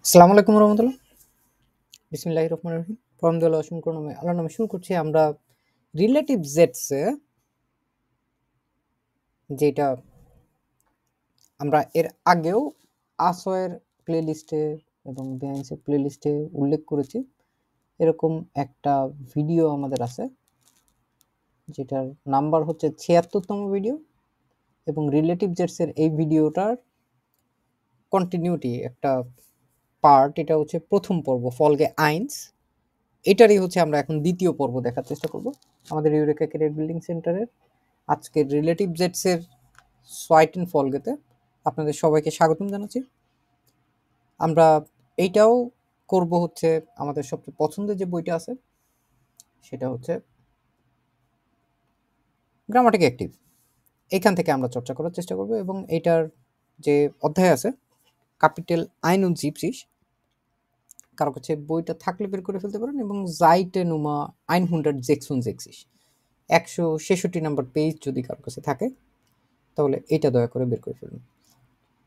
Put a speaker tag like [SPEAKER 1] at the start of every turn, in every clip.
[SPEAKER 1] আসসালামু আলাইকুম রহমতুল্লাহ। বিসমিল্লাহির রহমানির রহিম। আলহামদুলিল্লাহ, অসংখ্য নামে আল্লাহর নামে শুরু করছি। আমরা রিলেটিভ জেটসে যেটা আমরা এর আগেও আসোয়ের প্লেলিস্টে এবং বিহাইন্ডসের প্লেলিস্টে উল্লেখ করেছি। এরকম একটা ভিডিও আমাদের আছে যেটার নাম্বার হচ্ছে ৭৬তম ভিডিও, এবং রিলেটিভ জেটসের এই ভিডিওটার কন্টিনিউটি একটা পার্ট। এটা হচ্ছে প্রথম পর্ব, ফলগে আইনস। এটারই হচ্ছে আমরা এখন দ্বিতীয় পর্ব দেখার চেষ্টা করব আমাদের ইউরেকা ক্যারিয়ার বিল্ডিং সেন্টারের আজকের রিলেটিভ জেটসের সোয়াইটেন ফলগেতে। আপনাদের সবাইকে স্বাগতম জানাচ্ছি। আমরা এইটাও করব হচ্ছে আমাদের সবচেয়ে পছন্দের যে বইটা আছে সেটা হচ্ছে গ্রামাটিক অ্যাক্টিভ। এইখান থেকে আমরা চর্চা করার চেষ্টা করব, এবং এইটার যে অধ্যায় আছে কাপিটেল আইন উন জিপসিস, কারো কাছে বইটা থাকলে বের করে ফেলতে পারেন, এবং জাইটে নুমা আইন হুন্ডার জেক্সুন জেক্সিস ১৬৬ নম্বর পেজ যদি কারো কাছে থাকে তাহলে এটা দয়া করে বের করে ফেলুন।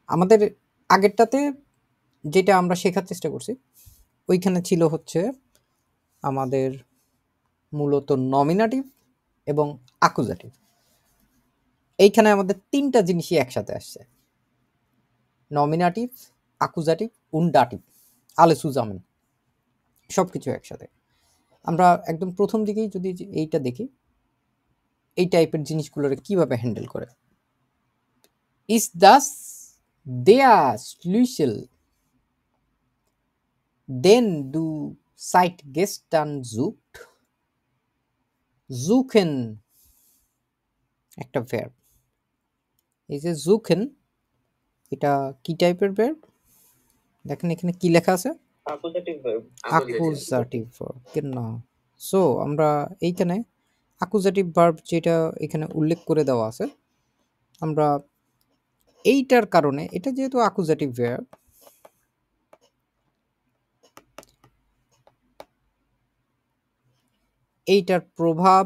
[SPEAKER 1] আমাদের আগেরটাতে যেটা আমরা শেখার চেষ্টা করছি ওইখানে ছিল হচ্ছে আমাদের মূলত নমিনাটিভ এবং আকুজাটিভ। এইখানে আমাদের তিনটা জিনিসই একসাথে আসছে: নমিনাটিভ, আকুজাটিভ, উন্ডাটিভ, আলে সুজামেন, সব কিছু একসাথে। আমরা একদম প্রথম দিকেই যদি এইটা দেখি, এই টাইপের জিনিসগুলোরে কিভাবে হ্যান্ডেল করে। ইস দাস দেয়া স্লুইসেল দেন ডু সাইট গেস্টান জুক্ট জুখেন একটা ভার্ব। এই যে জুখেন, এটা কি টাইপের ভার্ব? দেখেন এখানে কি লেখা আছে,
[SPEAKER 2] Accusative verb.
[SPEAKER 1] আকুজাটিভ ভার্ব। না, সো আমরা এইখানে আকুজাটিভ ভার্ব যেটা এখানে উল্লেখ করে দেওয়া আছে, আমরা এইটার কারণে, এটা যেহেতু আকুজাটিভ ভার্ব, এইটার প্রভাব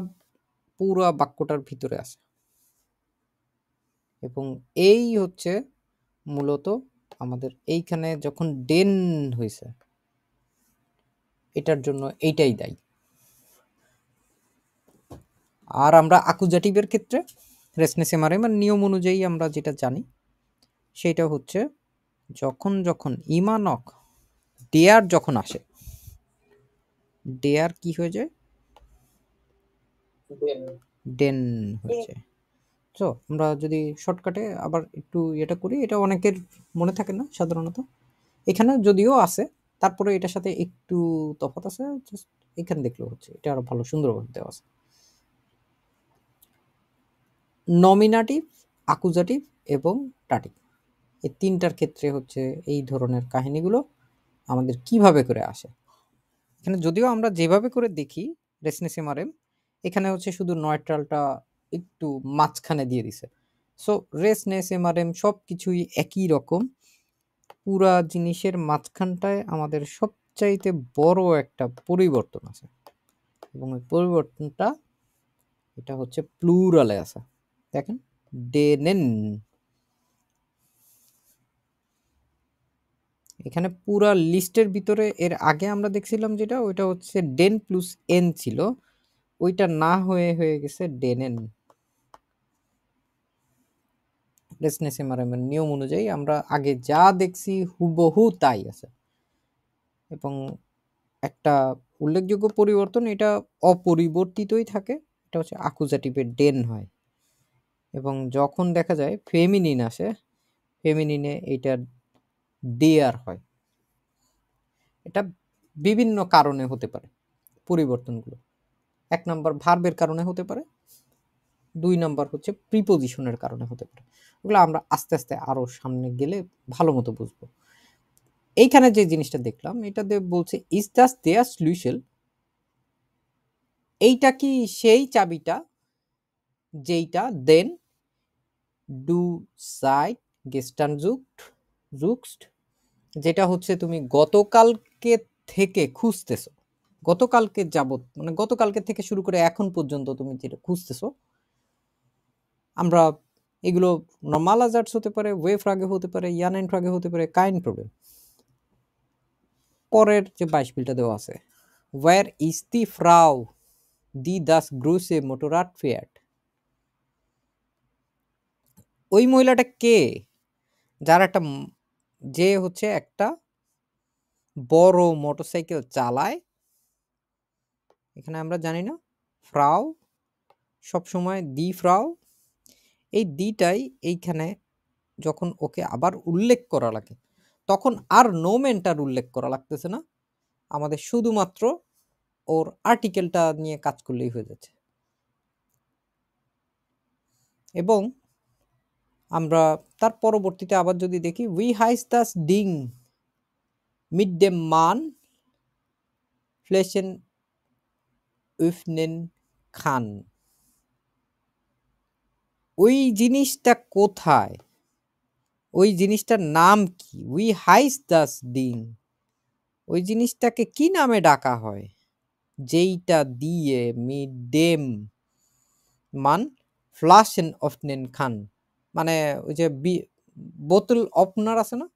[SPEAKER 1] পুরো বাক্যটার ভিতরে আছে, এবং এই হচ্ছে মূলত আমাদের এইখানে যখন ডেন হয়েছে এটার জন্য এইটাই দায়ী। আর আমরা আকুজাটিভের ক্ষেত্রে রেসনেসেমারের নিয়ম অনুযায়ী আমরা যেটা জানি সেটা হচ্ছে যখন যখন ইমানক ডেয়ার যখন আসে, ডেয়ার কি হয়ে যায়?
[SPEAKER 2] Then
[SPEAKER 1] ডেন হয়ে যায়। তো আমরা যদি শর্টকাটে আবার একটু এটা করি, এটা অনেকের মনে থাকে না সাধারণত। এখানে যদিও আছে, তারপরে এটার সাথে একটু তফাৎ আছে, জাস্ট এখানে দেখলেও হচ্ছে এটা আরো ভালো সুন্দরভাবে দেওয়া আছে। নমিনাটিভ, আকুজাটিভ এবং টাটিভ, এই তিনটার ক্ষেত্রে হচ্ছে এই ধরনের কাহিনীগুলো আমাদের কিভাবে করে আসে। এখানে যদিও আমরা যেভাবে করে দেখি রেসনেসিমারেম, এখানে হচ্ছে শুধু নয়ট্রালটা একটু মাঝখানে দিয়ে দিছে। সো রেসনেসিমারেম সব কিছুই একই রকম, পুরা জিনিসের মাঝখানটায় আমাদের সবচাইতে বড় একটা পরিবর্তন আছে, এবং ওই পরিবর্তনটা এটা হচ্ছে প্লুরালে আছে। দেখেন, ডেনেন, এখানে পুরা লিস্টের ভিতরে এর আগে আমরা দেখছিলাম যেটা, ওইটা হচ্ছে ডেন প্লাস এন ছিল, ওইটা না হয়ে হয়ে গেছে ডেনেন। রেসনেসিমারেমের নিয়ম অনুযায়ী আমরা আগে যা দেখছি হুবহু তাই আছে, এবং একটা উল্লেখযোগ্য পরিবর্তন, এটা অপরিবর্তিতই থাকে, এটা হচ্ছে আকুজাটিভের ডেন হয়, এবং যখন দেখা যায় ফেমিনিন আসে, ফেমিনিনে এটা দেয়ার হয়। এটা বিভিন্ন কারণে হতে পারে পরিবর্তনগুলো। ১ নাম্বার ভার্বের কারণে হতে পারে, ২ নাম্বার হচ্ছে প্রিপোজিশনের কারণে হতে পারে। ওগুলো আমরা আস্তে আস্তে আরো সামনে গেলে ভালো মতো বুঝবো। এইখানে যে জিনিসটা দেখলাম, এটাতে বলছে ইজ দাস দেয়ার স্লুইসেল, এইটা কি সেই চাবিটা যেইটা দেন ডু সাইট গেস্টান জুক্সড, যেটা হচ্ছে তুমি গতকালকে থেকে খুঁজতেছো, গতকালকে যাবত, মানে গতকালকে থেকে শুরু করে এখন পর্যন্ত তুমি যেটা খুঁজতেছো। আমরা এগুলো নরমাল আজার্টস হতে পারে, ওয়ে ফ্রাগে হতে পারে, ইয়ান এন্ড ফ্রাগে হতে পারে, কাইন প্রবলেম। পরের যে বাইশপিলটা দেওয়া আছে, ওয়্যার ইজ দি ফ্রাউ দি দাস গ্রুসে মোটরাট ফিয়াট, ওই মহিলাটা কে, যার একটা যে হচ্ছে একটা বড় মোটরসাইকেল চালায়। এখানে আমরা জানি না ফ্রাউ সবসময় দি ফ্রাউ, এই দিটাই এইখানে যখন ওকে আবার উল্লেখ করা লাগে তখন আর নোমেনটার উল্লেখ করা লাগতেছে না, আমাদের শুধুমাত্র ওর আর্টিকেলটা নিয়ে কাজ করলেই হয়ে যাচ্ছে। এবং আমরা তার পরবর্তীতে আবার যদি দেখি, উই হাইস দাস ডিং মিড ডে মান ফ্লেশন উইফনেন খান, ওই জিনিসটা কোথায়, ওই জিনিসটার নাম কি, উই হাইস দাস ডিং, ওই জিনিসটাকে কি নামে ডাকা হয়, যেইটা দিয়ে মিড ডেম মান ফ্লাশেন অফনেন খান, মানে ওই যে বোতল ওপেনার আছে না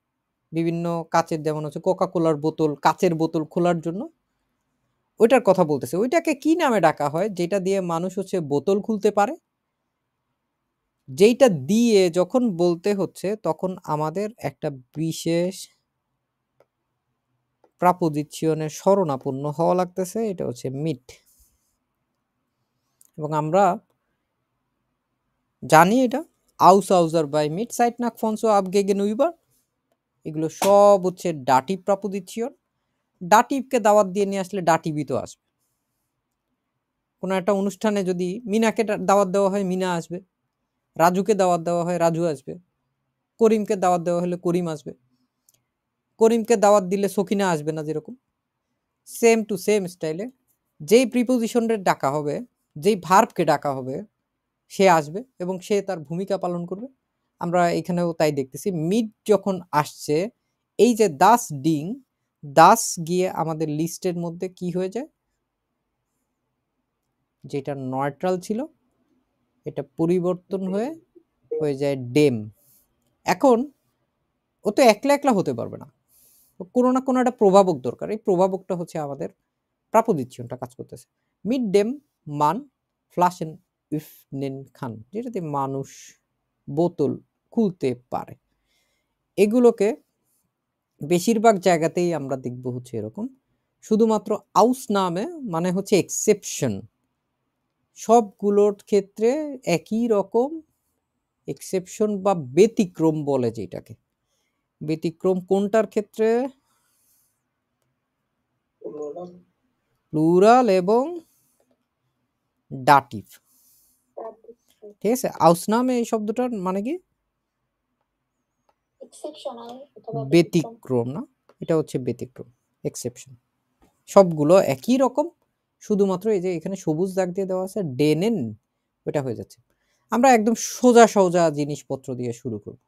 [SPEAKER 1] বিভিন্ন কাচের, যেমন হচ্ছে কোকা কোলার বোতল, কাচের বোতল খোলার জন্য, ওইটার কথা বলতেছে, ওইটাকে কি নামে ডাকা হয় যেটা দিয়ে মানুষ হচ্ছে বোতল খুলতে পারে, যেইটা দিয়ে যখন বলতে হচ্ছে তখন আমাদের একটা বিশেষ প্রাপোজিশনের শরণাপন্ন হওয়া লাগতেছে, এটা হচ্ছে মিট। এবং আমরা জানি এটা আউস আউজার বাই মিট সাইট নাক ফনসো আপ গেগেন উইবার, এগুলো সব হচ্ছে ডাটিভ প্রাপোজিশন। ডাটিভকে দাওয়াত দিয়ে নিয়ে আসলে ডাটিভই তো আসবে। কোনো একটা অনুষ্ঠানে যদি মিনাকে দাওয়াত দেওয়া হয় মিনা আসবে, রাজুকে দাওয়াত দেওয়া হয় রাজু আসবে, করিমকে দাওয়াত দেওয়া হলে করিম আসবে, করিমকে দাওয়াত দিলে সকিনা আসবে না, যেরকম সেম টু সেম স্টাইলে যেই প্রিপোজিশনের ডাকা হবে, যেই ভার্বকে ডাকা হবে সে আসবে এবং সে তার ভূমিকা পালন করবে। আমরা এখানেও তাই দেখতেছি, মিড যখন আসছে, এই যে দাস ডিং, দাস গিয়ে আমাদের লিস্টের মধ্যে কি হয়ে যায়, যেটা নিউট্রাল ছিল এটা পরিবর্তন হয়ে যায় ডেম। এখন ও তো একলা একলা হতে পারবে না, কোনো না কোনো একটা প্রভাবক দরকার, এই প্রভাবকটা হচ্ছে আমাদের প্রাপোজিশনটা কাজ করতেছে। মিড ডেম মান ফ্লাশেন উইফনেন খান, যেটাতে মানুষ বোতল খুলতে পারে। এগুলোকে বেশিরভাগ জায়গাতেই আমরা দেখব হচ্ছে এরকম, শুধুমাত্র আউস নামে মানে হচ্ছে এক্সেপশন, সবগুলোর ক্ষেত্রে একই রকম এক্সেপশন বা ব্যতিক্রম বলে, যেটাকে ব্যতিক্রম কোনটার ক্ষেত্রে, প্লুরাল এবং ডাটিভ। ঠিক আছে, আউস নামে এই শব্দটার মানে কি ব্যতিক্রম, না এটা হচ্ছে ব্যতিক্রম, এক্সেপশন। সবগুলো একই রকম, শুধুমাত্র এই যে এখানে সবুজ দাগ দিয়ে দেওয়া আছে ডেনেন, ওটা হয়ে যাচ্ছে। আমরা একদম সোজা সোজা জিনিসপত্র দিয়ে শুরু করব।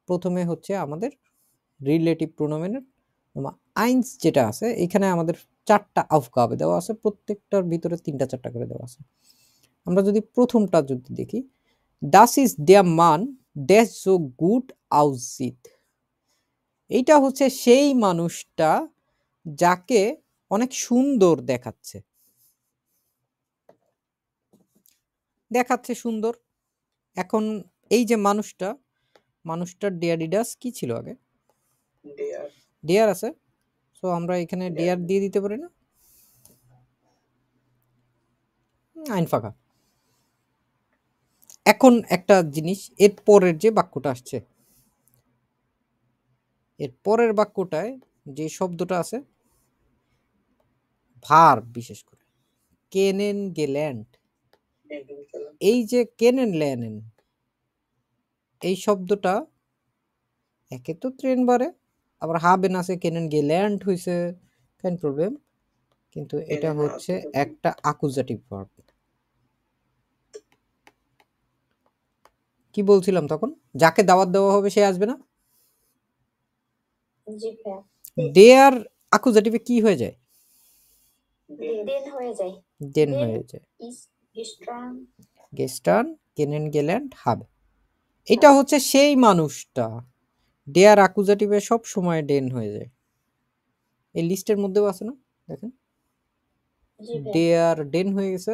[SPEAKER 1] প্রথমে হচ্ছে আমাদের রিলেটিভ প্রোনোমেনের আইনস যেটা আছে, এখানে আমাদের 4টা আফগাবে দেওয়া আছে, প্রত্যেকটার ভিতরে 3টা 4টা করে দেওয়া আছে। আমরা যদি প্রথমটা যদি দেখি, ডাস ইজ দেয়ার মান ড্যাশ সো গুড আউজিত, এইটা হচ্ছে সেই মানুষটা যাকে অনেক সুন্দর দেখাচ্ছে, সুন্দর। এখন এই যে মানুষটার ডেয়ারিডাস কি ছিল আগে, ডেয়ার আছে, সো আমরা এখানে ডেয়ার দিয়ে দিতে পারি না, আইন ফাঁকা। এখন একটা জিনিস, এর পরের যে বাক্যটা আসছে, এর পরের বাক্যটায় যে শব্দটা আছে ভার্ব, বিশেষ করে কেনেন গেল্যান্ড, এই যে কেনেন ল্যানেন এই শব্দটা একে তো ট্রেন বারে, আবার হাবেন আছে, কেনেন গেল্যান্ড হইছে, কেন প্রবলেম, কিন্তু এটা হচ্ছে একটা অ্যাকুজাটিভ ভার্ব। কি বলছিলাম তখন, যাকে দাওয়াত দেওয়া হবে সে আসবে না, দেয়ার অ্যাকুজাটিভে কি হয়ে যায়, দেন হয়ে যায় গেস্টার্ন কেনেন গেল্যান্ড হাবে, এটা হচ্ছে সেই মানুষটা, দেয়ার অ্যাকুজাটিভে সব সময় ডেন হয়ে যায়, এই লিস্টের মধ্যেও আছে না, দেখেন
[SPEAKER 2] জি ভাইয়া।
[SPEAKER 1] দেয়ার ডেন হয়ে গেছে।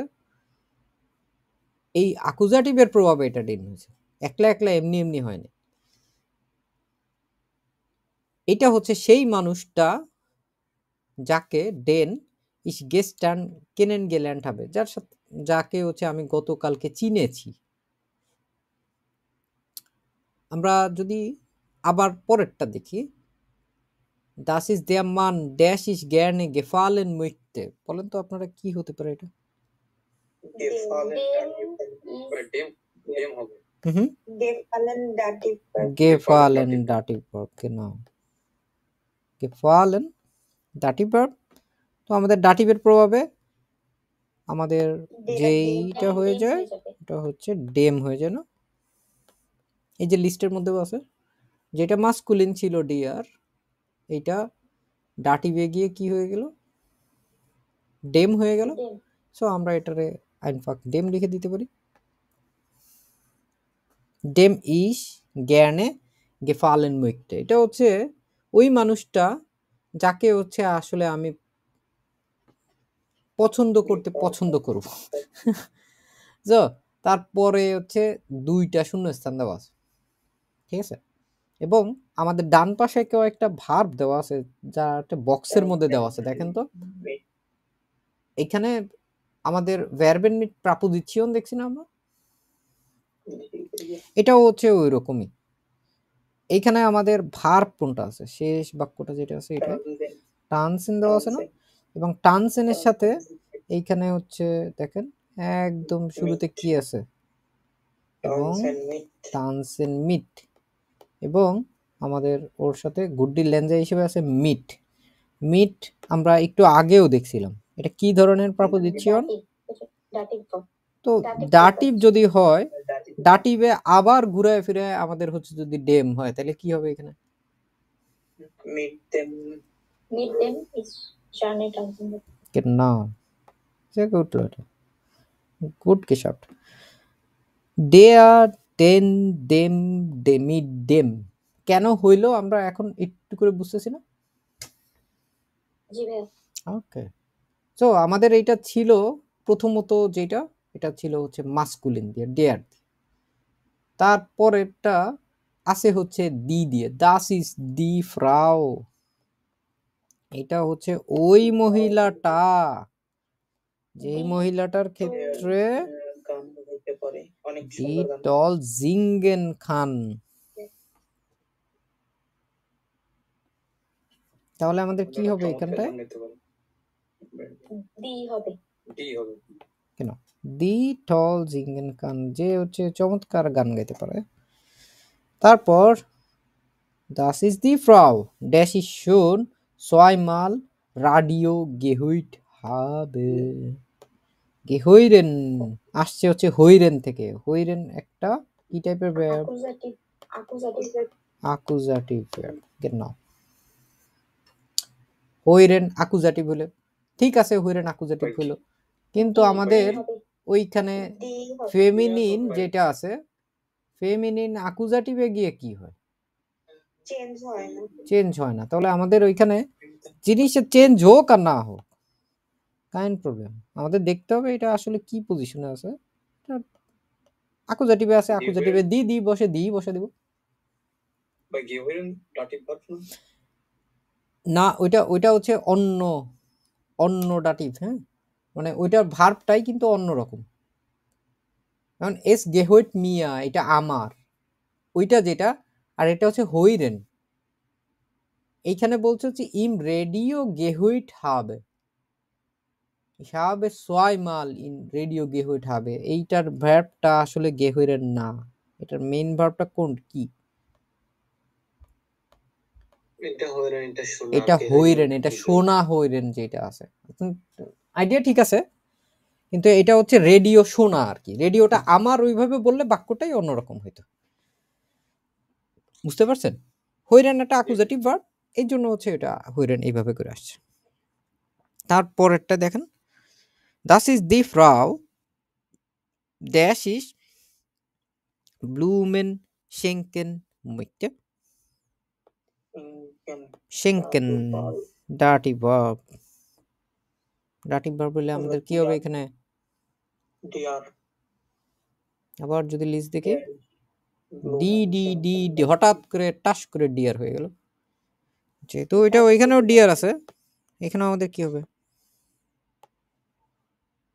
[SPEAKER 1] এই অ্যাকুজাটিভের প্রভাবে এটা ডেন হয়েছে, একলা একলা এমনি এমনি হয়নি। এটা হচ্ছে সেই মানুষটা যাকে ডেন ইস গেস্টার্ন কেনেন গেল্যান্ড হবে, যার সাথে যাকে হচ্ছে আমি গতকালকে চিনেছি। আমরা যদি আবার পরেরটা দেখি, দাস ইজ দেয়ার মান ড্যাশ ইস গ্যার্নে গেফালেন মুইতে, বলেন তো আপনারা কি হতে পারে এটা? গেফালেন ডাটিভ ভার্ব, genau গেফালেন ডাটিভ ভার্ব। তো আমাদের ডাটিভের প্রভাবে আমাদের যেইটা হয়ে যায় এটা হচ্ছে ডেম হয়ে যায় না। এই যে লিস্টের মধ্যেও আছে, যেটা মাস্কুলিন ছিল ডিয়ার, এইটা ডাটিভে গিয়ে কি হয়ে গেল, ডেম হয়ে গেল। সো আমরা এটারে আইনফাক ডেম লিখে দিতে পারি। ডেম ইস গ্যার্নে গেফালেন মুইতে, এটা হচ্ছে ওই মানুষটা যাকে হচ্ছে আসলে আমি পছন্দ করতে পছন্দ করব। তো তারপরে হচ্ছে দুইটা শূন্যস্থান দেওয়া আছে, ঠিক আছে। এবং আমাদের ডান পাশে কেউ একটা ভার্ব দেওয়া আছে, যা একটা বক্সের মধ্যে দেওয়া আছে, দেখেন তো এখানে আমাদের ভার্বের মিট প্রাপোজিশন দেখছি না আমরা, এটাও হচ্ছে ওই রকমই। এইখানে আমাদের ভার্ব কোনটা আছে, শেষ বাক্যটা যেটা আছে এটা টানসেন দেওয়া আছে না, এবং টানসেনের সাথে এইখানে হচ্ছে দেখেন একদম শুরুতে কি আছে, এবং টানসেন মিট, এবং আমাদের ওর সাথে গুড্ডি লেঞ্জা হিসেবে আছে মিট। মিট আমরা একটু আগেও দেখছিলাম, এটা কি ধরনের প্রাপোজিশন। তো ডাটিভ যদি হয়, ডাটিভে আবার ঘুরায় ফিরে আমাদের হচ্ছে যদি ডেম হয়, তাহলে কি হবে এখানে? Genau. Sehr gut, Leute. Gut geschafft. Der, den, dem, demi, dem. কেন হইলো আমরা এখন একটু করে বুঝতেছি না। ওকে, সো আমাদের এইটা ছিল প্রথমত যেটা, এটা ছিল হচ্ছে মাস্কুলিন দিয়ে ডেয়ার, তারপরেরটা আছে হচ্ছে দি দিয়ে, দাস ইজ দি ফ্রাউ, এটা হচ্ছে ওই মহিলাটা, যেই মহিলাটার ক্ষেত্রে ডি টল জিঙ্গেন খান। তাহলে আমাদের কি হবে এখানটায়, কেন দি টল জিঙ্গেন খান, যে হচ্ছে চমৎকার গান গাইতে পারে। তারপর das ist die Frau, dash is শুন ছয়মাল রাডিও গেহুইট হবে। গেহইরেন আসছে হচ্ছে হইরেন থেকে, হইরেন একটা কি টাইপের ভার্ব, অ্যাকুজাটিভ ভার্ব, genau হইরেন অ্যাকুজাটিভ হলো, ঠিক আছে হইরেন অ্যাকুজাটিভ হলো, কিন্তু আমাদের ওইখানে ফেমিনিন যেটা আছে, ফেমিনিন অ্যাকুজাটিভে গিয়ে কি হয়, চেঞ্জ হয় না। তাহলে আমাদের ওইখানে জিনিসের চেঞ্জ হোক আর না হোক, কাইন্ড প্রবলেম আমাদের দেখতে হবে এটা আসলে কি পজিশনে আছে। অ্যাকুজাটিভে আছে, অ্যাকুজাটিভে দি দি বসে দি বসে দিব না, ওইটা ওইটা হচ্ছে অন্য অন্য ডাটিভ, হ্যাঁ, মানে ওইটার ভার্বটাই কিন্তু অন্যরকম। কারণ এস গেহইট মিয়া এটা আমার, ওইটা যেটা, আর এটা হচ্ছে হইরেন। এইখানে বলছে হচ্ছে ইম রেডিও গেহুইট হবে, habe zweimal ইন রেডিও গেহুইট হবে, এইটার ভার্বটা আসলে গেহুইরেন না, এটার মেইন ভার্বটা কোন কি, এটা হইরেন, এটা শোনা হইরেন যেটা আছে, আইডিয়া ঠিক আছে, কিন্তু এটা হচ্ছে রেডিও শোনা আর কি, রেডিওটা আমার ওইভাবে বললে বাক্যটাই অন্যরকম হইতো, বুঝতে পারছেন। হইরেন একটা অ্যাকুজাটিভ ভার্ব, এই জন্য হচ্ছে এটা হইরেন এইভাবে করে আসছে। তারপরেরটা দেখেন, das ist die Frau ড্যাশ ইস ব্লুমেন schenken möchte, schenken ডার্টি ভার্ব। ডার্টি ভার্ব বলে আমাদের কি হবে এখানে?
[SPEAKER 2] ডিয়ার
[SPEAKER 1] আবার যদি লিস্ট দেখি, ডি ডি ডি ডি, হঠাৎ করে টাস করে ডিয়ার হয়ে গেল। যেহেতু এটা ওইখানেও ডিয়ার আছে, এখানেও আমাদের কি হবে?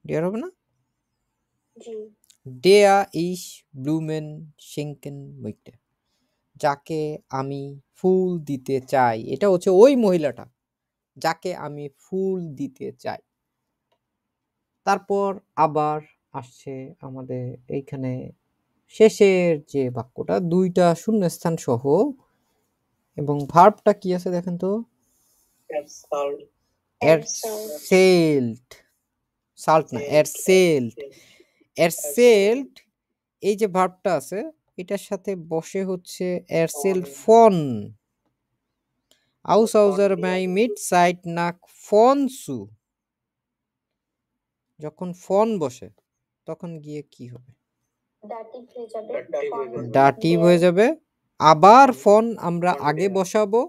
[SPEAKER 1] ডিয়ার হবে না?
[SPEAKER 2] জি
[SPEAKER 1] ডেয়া ইস ব্লুমেন শিঙ্কেন মুইটে, যাকে আমি ফুল দিতে চাই। এটা হচ্ছে ওই মহিলাটা যাকে আমি ফুল দিতে চাই। তারপর আবার আসছে আমাদের এইখানে শেষের যে বাক্যটা, দুইটা শূন্যস্থান সহ, এবং ভার্বটা কি আছে দেখেন তো? এরসেল্ট, সাল্ট না, এরসেল্ট। এরসেল্ট এই যে ভার্বটা আছে এটার সাথে বসে হচ্ছে এরসেল্ট ফন, আউসাউজার মাই মিট সাইট নাক ফন সু। যখন ফন বসে তখন গিয়ে কি হবে?
[SPEAKER 2] ডাটিভ হয়ে যাবে
[SPEAKER 1] ডাটিভ হয়ে যাবে। আবার ফন আমরা আগে বসাবো,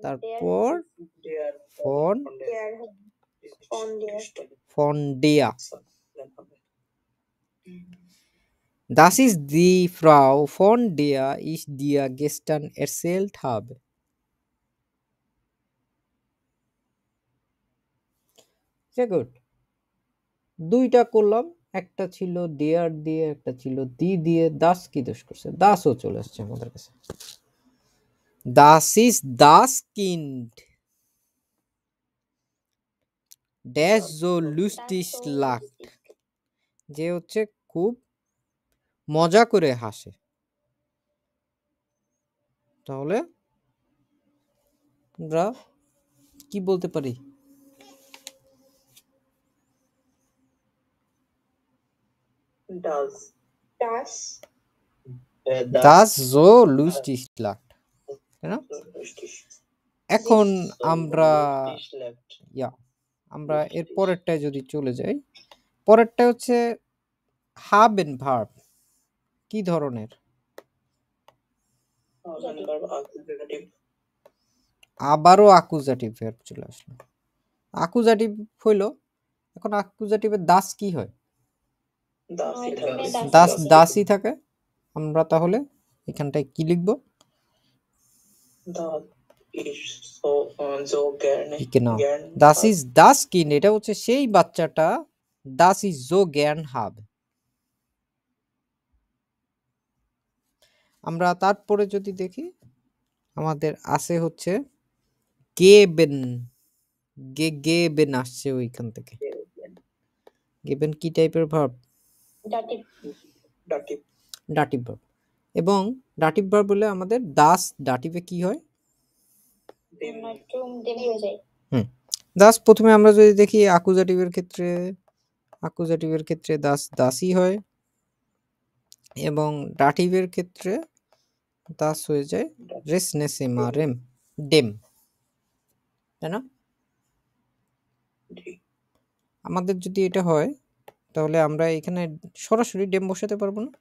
[SPEAKER 1] তারপর ফন ফন ডিয়া। Das ist die Frau, von der ich dir gestern erzählt habe. Sehr gut. দুইটা করলাম, একটা ছিল দেয়ার দিয়ে, একটা ছিল দি দিয়ে। দাস কি দোষ করছে? দাসও চলে আসছে আমাদের কাছে। Das ist das Kind, das so lustig lacht, যে হচ্ছে খুব মজা করে হাসে। তাহলে আমরা কি বলতে পারি? Das so lustig lacht, তাই না? এখন আমরা আমরা এর পরেরটায় যদি চলে যাই, পরেরটা হচ্ছে haben ভার্ব। কি ধরনের? আবারও অ্যাকুজাটিভ ভার্ব চলে আসলো। অ্যাকুজাটিভ হইলো, এখন অ্যাকুজাটিভের দাস কি হয়? দাস দাসই থাকে। আমরা তাহলে এখানটায় কি লিখবো? দাস ইজ দাস কিন্ড, এটা হচ্ছে সেই বাচ্চাটা। দাস ইজ জো জ্ঞান হাব। আমরা তারপরে যদি দেখি আমাদের আছে হচ্ছে গেবেন। গেবেন আসছে ওইখান থেকে। গেবেন কি টাইপের ভার্ব? Dative verb. এবং ডাটিভ ভার্ব বলে আমাদের দাস ডাটিভে কি হয়? দাস প্রথমে আমরা যদি দেখি অ্যাকুজাটিভের ক্ষেত্রে দাস দাসই হয়, এবং ডাটিভের ক্ষেত্রে দাস হয়ে যায় রেসনেসেমারেম, ডেম, তাই না? আমাদের যদি এটা হয় তাহলে আমরা এখানে সরাসরি ডেম বসাতে পারবো না।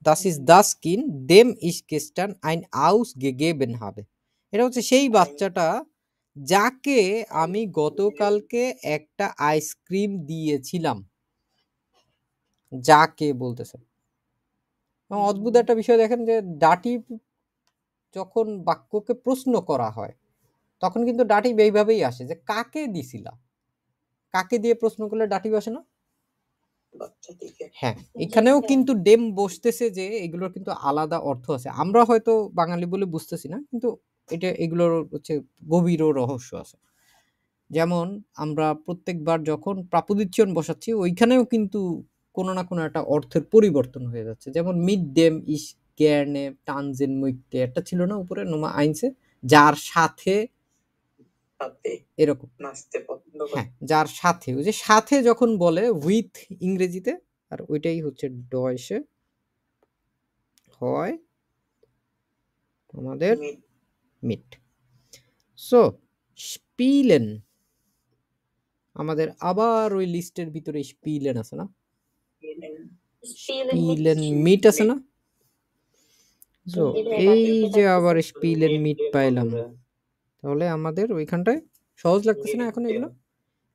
[SPEAKER 1] Das ist das Kind, dem ich gestern ein ausgegeben habe. এটা হচ্ছে সেই বাচ্চাটা যাকে আমি গতকালকে একটা আইসক্রিম দিয়েছিলাম। যাকে বলতেছে। অদ্ভুত একটা বিষয় দেখেন যে ডাটিভ যখন বাক্যকে প্রশ্ন করা হয় তখন কিন্তু ডাটিভ এইভাবেই আসে যে কাকে দিছিলা। কাকে দিয়ে প্রশ্ন করলে ডাটিভ আসে না? হ্যাঁ, এখানেও কিন্তু ডেম বসতেছে, যে এগুলোর কিন্তু আলাদা অর্থ আছে। আমরা হয়তো বাঙালি বলে বুঝতেছি না, কিন্তু এটা এগুলোর হচ্ছে গভীর রহস্য আছে। যেমন আমরা প্রত্যেকবার যখন প্রাপদিচ্যন বসাচ্ছি ওইখানেও কিন্তু কোনো না কোনো একটা অর্থের পরিবর্তন হয়ে যাচ্ছে। যেমন মিড ডেম ইস গ্যারনে টানজেন মুইটে, একটা ছিল না উপরে নোমা আইনসে, যার সাথে, এরকম। হ্যাঁ, যার সাথে, ওই যে সাথে যখন বলে উইথ ইংরেজিতে, আর ওইটাই হচ্ছে ডয়েশে হয় আমাদের মিট। সো স্পিলেন, আমাদের আবার ওই লিস্টের ভিতরে স্পিলেন আছে না? স্পিলেন মিট আছে না? সো এই যে আবার স্পিলেন মিট পাইলাম, তাহলে আমাদের ওইখানটায় সহজ লাগতেছে না এখন এগুলো?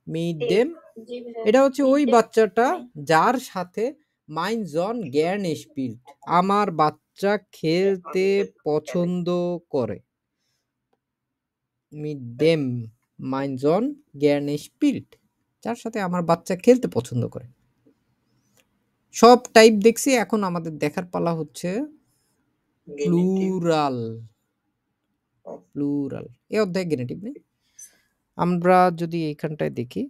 [SPEAKER 1] মিড দেম,
[SPEAKER 2] জি ভাইয়া।
[SPEAKER 1] এটা হচ্ছে ওই
[SPEAKER 2] Meet them.
[SPEAKER 1] বাচ্চাটা
[SPEAKER 2] নাই।
[SPEAKER 1] যার সাথে মাইন জন জ্ঞান স্পিল্ট, আমার বাচ্চা খেলতে পছন্দ করে। মিড দেম মাইন জন জ্ঞান স্পিল্ট, যার সাথে আমার বাচ্চা খেলতে পছন্দ করে। সব টাইপ দেখছি, এখন আমাদের দেখার পালা হচ্ছে প্লুরাল। প্লুরাল এই অধ্যায় গেনেটিভ নেই। আমরা যদি এইখানটায় দেখি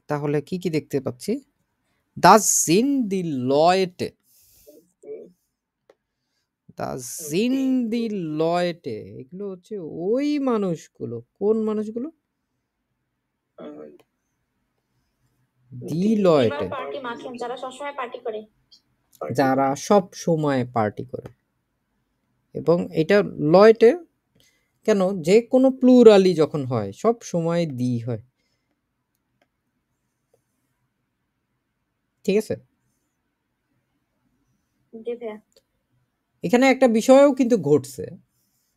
[SPEAKER 1] তাহলে কি কি দেখতে পাচ্ছি? দা জিন দি লয়েটে, দা জিন দি লয়েটে, এগুলো হচ্ছে ওই মানুষগুলো। কোন মানুষগুলো? দি লয়েটে,
[SPEAKER 2] পার্টি মাখেন যারা সবসময় পার্টি করে।
[SPEAKER 1] যারা সব সময় পার্টি করে। এবং এটা লয়েটে কেন, যে কোনো প্লুরালি যখন হয় সব সময় দি হয়, ঠিক আছে?
[SPEAKER 2] জি ভাইয়া।
[SPEAKER 1] এখানে একটা বিষয়ও কিন্তু ঘটছে,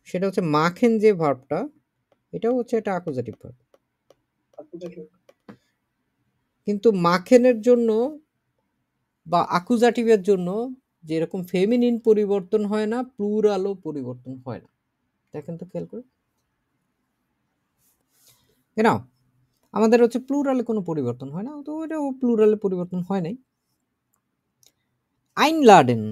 [SPEAKER 1] সেটা হচ্ছে মাখেন যে ভার্বটা, এটাও হচ্ছে একটা অ্যাকুজাটিভ ভার্ব। কিন্তু মাখেনের জন্য বা অ্যাকুজাটিভের জন্য যেরকম ফেমিনিন পরিবর্তন হয় না, প্লুরালও পরিবর্তন হয় না। দেখেন তো খেয়াল করে, না আমাদের হচ্ছে প্লুরালে কোনো পরিবর্তন হয় না, তো এটাও প্লুরালে পরিবর্তন হয় নাই। আইনলাডেন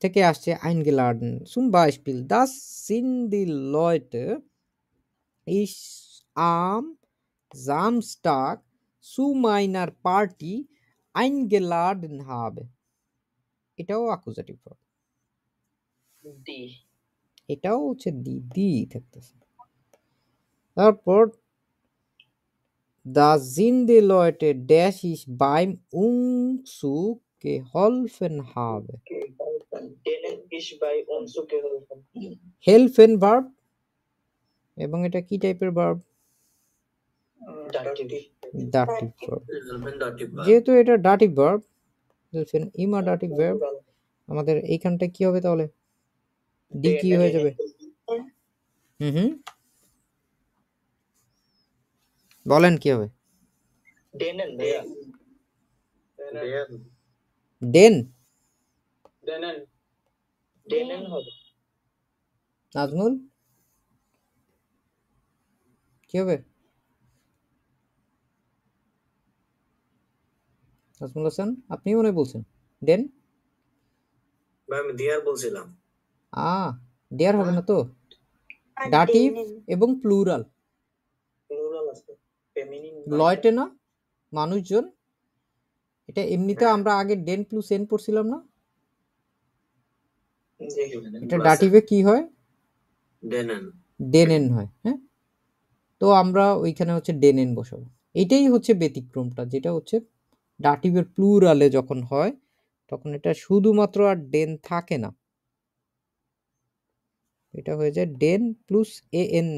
[SPEAKER 1] থেকে আসছে আইনগেলাডেন, সুম বাইস্পিল দাস সিন দি লয়টে ইস আম জামস্টাগ সু মাইনার পার্টি আইনগেলাডেন হবে, এটাও অ্যাকুজাটিভ ভার্ব।
[SPEAKER 2] ডি।
[SPEAKER 1] এটাও হচ্ছে দি, দি থাকতেছে। তারপর দা জিন্দে লয়টে ড্যাশ ইস বাইম উংসু কে হলফেন হবে, হেলফেন ভার্ব। এবং এটা কি টাইপের ভার্ব? Dative verb. যেহেতু এটা ডাটিভ ভার্ব, হেলফেন ইমা ডাটিভ ভার্ব, আমাদের এইখানটা কি হবে তাহলে? ডি কি হয়ে যাবে? হুম, বলেন কি হবে? ডেন, নাজমুল কি হবে? নাজমুল হাসান আপনি মনে হয় বলছেন ডেন।
[SPEAKER 3] আমি দিয়ার বলছিলাম।
[SPEAKER 1] ডেয়ার হবে না তো, ডাটিভ এবং প্লুরাল। লয়টে না মানুষজন, এটা এমনিতে আমরা আগে ডেন প্লুস এন পড়ছিলাম না, এটা ডাটিভে কি হয়? ডেনেন হয়। হ্যাঁ, তো আমরা ওইখানে হচ্ছে ডেনেন বসাবো। এটাই হচ্ছে ব্যতিক্রমটা, যেটা হচ্ছে ডাটিভের প্লুরালে যখন হয় তখন এটা শুধুমাত্র আর ডেন থাকে না, এটা হয়ে যায় ডেন প্লুস এ এন,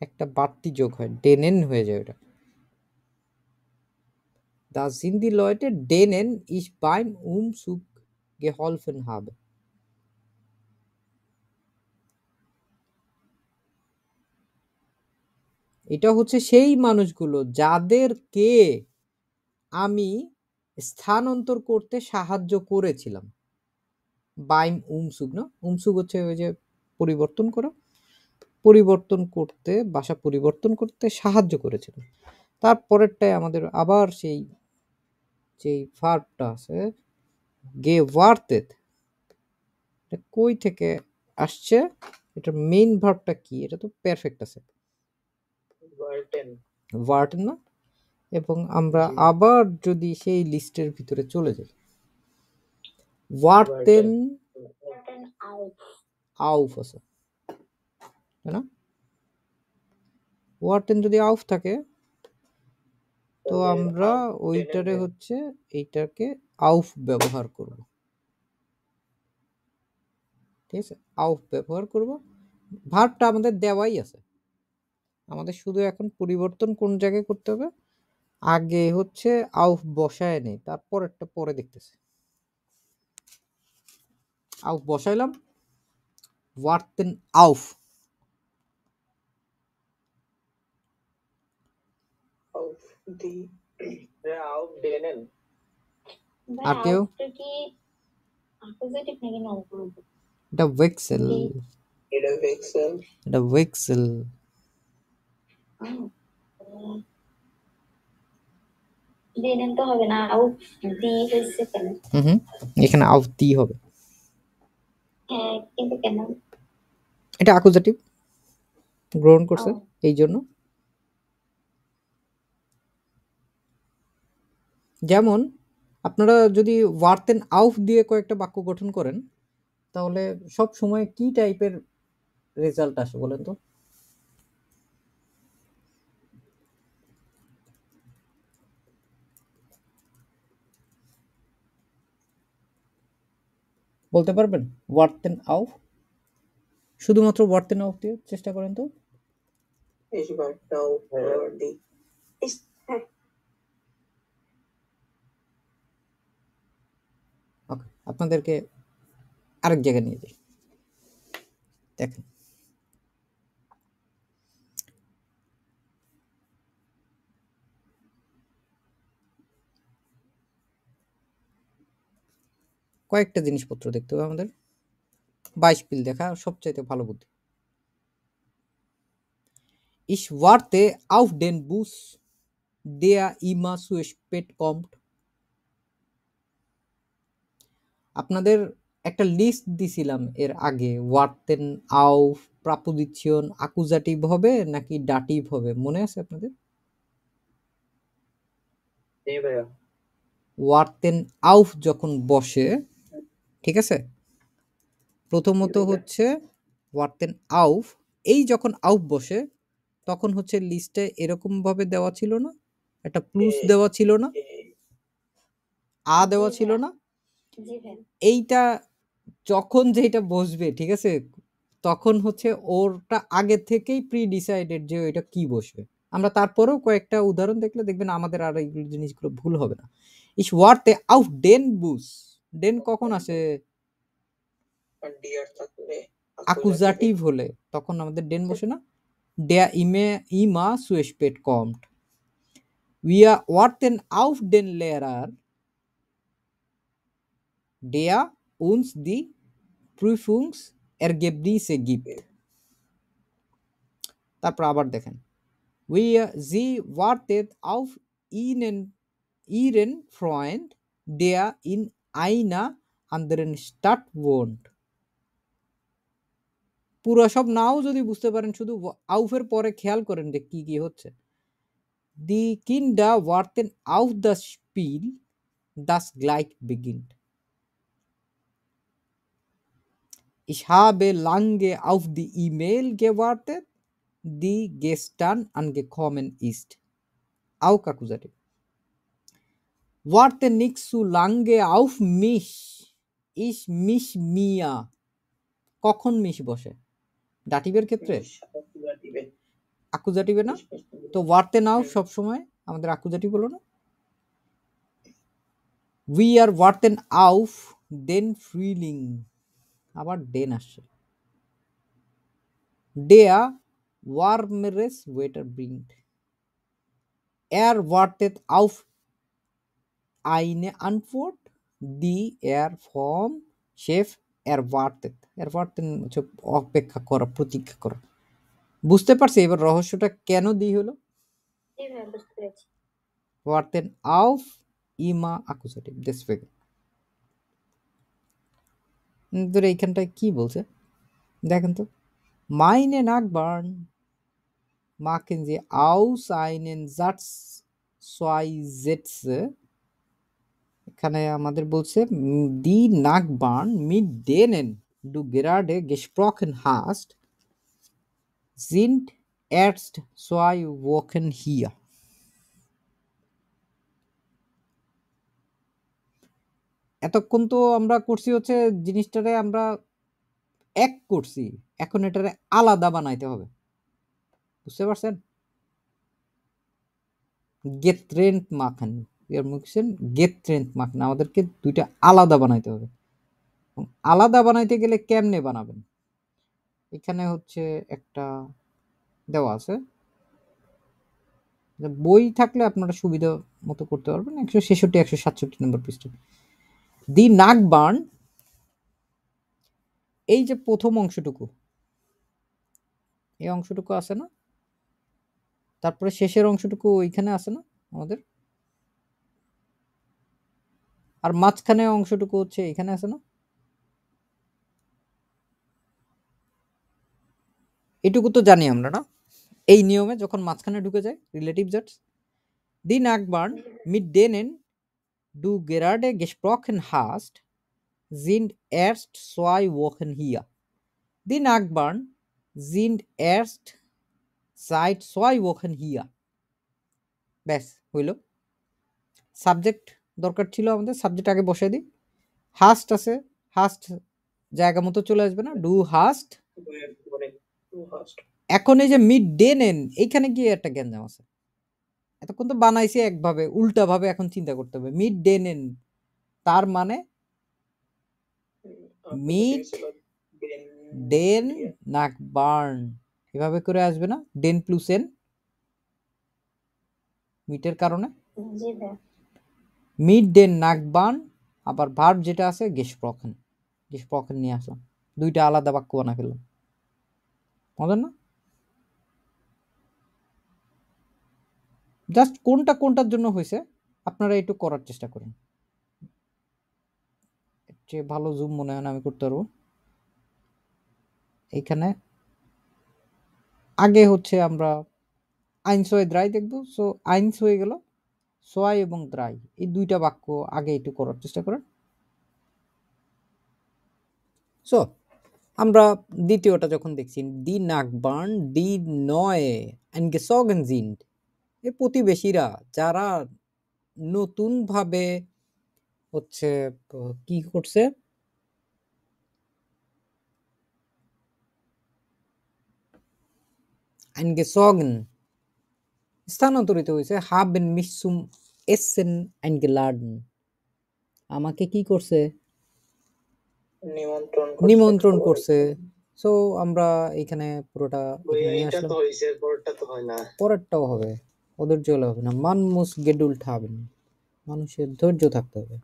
[SPEAKER 1] একটা বাড়তি যোগ হয়, ডেনেন হয়ে যায় ওটা। Das sind die Leute, denen ich beim Umzug geholfen habe. এটা হচ্ছে সেই মানুষগুলো যাদেরকে আমি স্থানান্তর করতে সাহায্য করেছিলাম। বাইম উমসুগ না, উমসুগ হচ্ছে ওই যে পরিবর্তন করা, পরিবর্তন করতে, বাসা পরিবর্তন করতে সাহায্য করেছিলাম। তারপরেরটায় আমাদের আবার সেই যেই ভার্বটা আছে গে ওয়ার্তেত, এটা কই থেকে আসছে? এটার মেইন ভার্বটা কি? এটা তো পারফেক্ট আছে, ওয়ার্টেন না? এবং আমরা আবার যদি সেই লিস্টের ভিতরে চলে যাই, ওয়ার্টেন আউফ আছে, তাই না? ওয়ার্টেন যদি আউফ থাকে তো আমরা ওইটারে হচ্ছে এইটাকে আউফ ব্যবহার করব, ঠিক আছে? আউফ ব্যবহার করব, ভার্বটা আমাদের দেওয়াই আছে, আমাদের শুধু এখন পরিবর্তন কোন জায়গায় করতে হবে, আগে হচ্ছে আউফ বসায় নেই, তারপরেরটা পরে দেখতেছে। আউফ বসাইলাম, ওয়ার্তেন আউফ,
[SPEAKER 3] auf denen
[SPEAKER 2] ভাই
[SPEAKER 1] আর কেউ
[SPEAKER 2] আউটটা কি অপোজিটিভ নাকি নন পজিটিভ?
[SPEAKER 1] এটা ভেক্সেল,
[SPEAKER 3] এটা ভেক্সেল
[SPEAKER 1] এটা ভেক্সেল।
[SPEAKER 2] ডেনেন তো হবে না, আউট দি হয়েছে কেন?
[SPEAKER 1] হুম, এখানে আউফ দি হবে।
[SPEAKER 2] হ্যাঁ, কিন্তু কেন?
[SPEAKER 1] এটা অ্যাকুজাটিভ গ্রহণ করছে
[SPEAKER 2] ও
[SPEAKER 1] এই জন্য। যেমন আপনারা যদি ওয়ার্তেন আউফ দিয়ে কয়েকটা বাক্য গঠন করেন তাহলে সব সময় কি টাইপের রেজাল্ট আসে বলেন তো? বলতে পারবেন ওয়ার্তেন আউফ? শুধুমাত্র ওয়ার্তেন আউফ দিয়ে চেষ্টা করেন তো।
[SPEAKER 3] Ich warte auf die
[SPEAKER 1] ওকে, আপনাদেরকে আরেক জায়গায় নিয়ে যাই। দেখেন কয়েকটা জিনিসপত্র দেখতে হবে আমাদের। 22 পিল দেখা সবচাইতে ভালো বুদ্ধি। Ich warte auf den Bus, der immer zu spät kommt. আপনাদের একটা লিস্ট দিছিলাম এর আগে, ওয়ার্তেন আউফ প্রাপোজিশন আকুজাটিভ হবে নাকি ডাটিভ হবে, মনে আছে আপনাদের?
[SPEAKER 3] জি ভাইয়া
[SPEAKER 1] ওয়ার্তেন আউফ যখন বসে, ঠিক আছে, প্রথমত হচ্ছে ওয়ার্তেন আউফ, এই যখন আউফ বসে তখন হচ্ছে লিস্টে এরকম ভাবে দেওয়া ছিল না, একটা প্লুস দেওয়া ছিল না, আ দেওয়া
[SPEAKER 2] জি
[SPEAKER 1] ছিল
[SPEAKER 2] ভাইয়া,
[SPEAKER 1] না।
[SPEAKER 2] জি ভাই।
[SPEAKER 1] এইটা যখন যেটা বসবে, ঠিক আছে, তখন হচ্ছে ওরটা আগে থেকেই প্রি ডিসাইডেড যে এটা কি বসবে। আমরা তারপরেও কয়েকটা উদাহরণ দেখলে দেখবেন আমাদের আর এইগুলো জিনিসগুলো ভুল হবে না। ইস ওয়ার্তে আউফ ডেন বুস, ডেন কখন আসে?
[SPEAKER 3] ডিয়ার থাকলে
[SPEAKER 1] আকুজাটিভ হলে তখন আমাদের ডেন বসে না। Der immer zu spät kommt. Wir warten auf den Lehrer, der uns die Prüfungsergebnisse gibt. তারপর আবার দেখেন, sie wartet auf ihren Freund, der in einer anderen Stadt wohnt. পুরো সব নাও যদি বুঝতে পারেন, শুধু আউফের পরে খেয়াল করেন যে কি কি হচ্ছে। Die Kinder warten auf das Spiel, das gleich beginnt. Ich habe lange auf die E-Mail gewartet, die gestern angekommen ist. Auch Akkusativ. Warte nicht zu lange auf mich. Ich mich mir. কখন মিশ বসে? ডাটিভের ক্ষেত্রে আকুজাটিভে না? তো ওয়ার্তে নাও সবসময় আমাদের আকুজাটিভ হলো না। We are warten auf den Frühling. আবার ডেন আসছে। Der warmeres Wetter bringt. Wartet auf eine Antwort, die vom Chef erwartet. Erwarten হচ্ছে অপেক্ষা করা, প্রতীক্ষা করা। বুঝতে পারছি এবার রহস্যটা কেন দিই হলো?
[SPEAKER 2] জি ভাই, বুঝতে পেরেছি।
[SPEAKER 1] Warten auf immer Akkusativ, deswegen. ধরে এইখানটায় কি বলছে দেখেন তো, meine Nachbarn machen sie aus einen Satz zwei Sätze। এখানে আমাদের বলছে die Nachbarn mit denen du gerade gesprochen hast sind erst 2 Wochen hier। এতক্ষণ তো আমরা করছি হচ্ছে জিনিসটারে আমরা এক করছি, এখন এটারে আলাদা বানাইতে হবে, বুঝতে পারছেন? getrennt machen, wir müssen getrennt machen, আমাদেরকে দুইটা আলাদা বানাইতে হবে। আলাদা বানাইতে গেলে কেমনে বানাবেন? এখানে হচ্ছে একটা দেওয়া আছে বই থাকলে আপনারা সুবিধা মতো করতে পারবেন। 166 167 নম্বর পৃষ্ঠা। দি নাগবার্ন, এই যে প্রথম অংশটুকু, এই অংশটুকু আছে না, তারপরে শেষের অংশটুকু ওইখানে আছে না আমাদের, আর মাঝখানে অংশটুকু হচ্ছে এখানে আছে না, এটুকু তো জানি আমরা না, এই নিয়মে যখন মাঝখানে ঢুকে যায় রিলেটিভ জার্স। দি নাগবার্ন mit denen du gerade gesprochen hast sind erst 2 Wochen hier. Die Nachbarn sind erst seit 2 Wochen hier. ব্যাস হইল। সাবজেক্ট দরকার ছিল আমাদের, সাবজেক্ট আগে বসাই দিই। হাস্ট আছে, হাস্ট জায়গা মতো চলে আসবে না, ডু হাস্ট। এখন এই যে মিড ডে নেন, এইখানে গিয়ে একটা গ্যাঞ্জাম আছে। এতক্ষণ তো বানাইছি একভাবে, উল্টা ভাবে এখন চিন্তা করতে হবে। মিড ডে নেন তার মানে মিড ডেন নাগবার্ন, এভাবে করে আসবে না, ডেন প্লুস এন মিটের কারণে।
[SPEAKER 2] জি ভাইয়া।
[SPEAKER 1] মিড ডেন নাগবার্ন, আবার ভার্ব যেটা আছে গেসপ্রখেন, গেসপ্রখেন নিয়ে আসলাম, দুইটা আলাদা বাক্য বানা ফেললাম। মজার না? জাস্ট কোনটা কোনটার জন্য হয়েছে আপনারা একটু করার চেষ্টা করেন। যে ভালো জুম মনে হয় না আমি করতে পারবো। এইখানে আগে হচ্ছে আমরা আইনস হয়ে দ্রাই দেখবো। সো আইনস হয়ে গেল, সোয়াই এবং দ্রাই, এই দুইটা বাক্য আগে একটু করার চেষ্টা করেন। সো আমরা দ্বিতীয়টা যখন দেখছি, দি নাগবার্ন দি নয় আইনগেসগেন জিন্ড, এই প্রতিবেশীরা যারা নতুন ভাবে হচ্ছে কি করছে, আইনগেসগেন স্থানান্তরিত হয়েছে, হাবেন মিসুম এসেন আইনগেলাডেন, আমাকে কি করছে, নিমন্ত্রণ করছে। সো আমরা এখানে পুরোটা নিয়ে আসলাম। পরেরটাও হবে, ওদের জল হবে না। মান মুস গেডুল ঠাবেন, মানুষের ধৈর্য থাকতে হবে।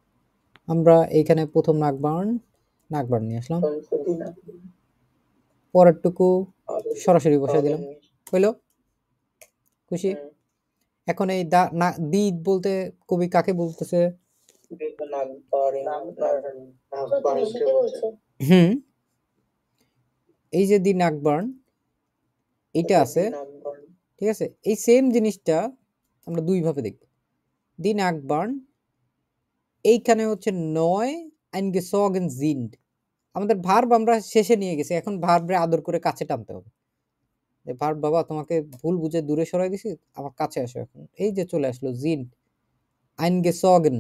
[SPEAKER 1] আমরা এইখানে প্রথম নাগবার্ন নিয়ে আসলাম, পরেরটুকু সরাসরি বসাই দিলাম, হইলো? খুশি? এখন এই দি বলতে কবি কাকে বলতেছে? হুম, এই যে দি নাগবার্ন এইটা আছে, ঠিক আছে? এই সেম জিনিসটা আমরা দুই ভাবে দেখব। দি নাগবার্ন এইখানে হচ্ছে নয় আইনগেসগেন জিন্ড, আমাদের ভার্ব আমরা শেষে নিয়ে গেছি, এখন ভার্বরে আদর করে কাছে টানতে হবে। ভার্ব বাবা তোমাকে ভুল বুঝে দূরে সরাই দিছি, আমার কাছে আসো এখন। এই যে চলে আসলো জিন্ড আইনগেসগেন,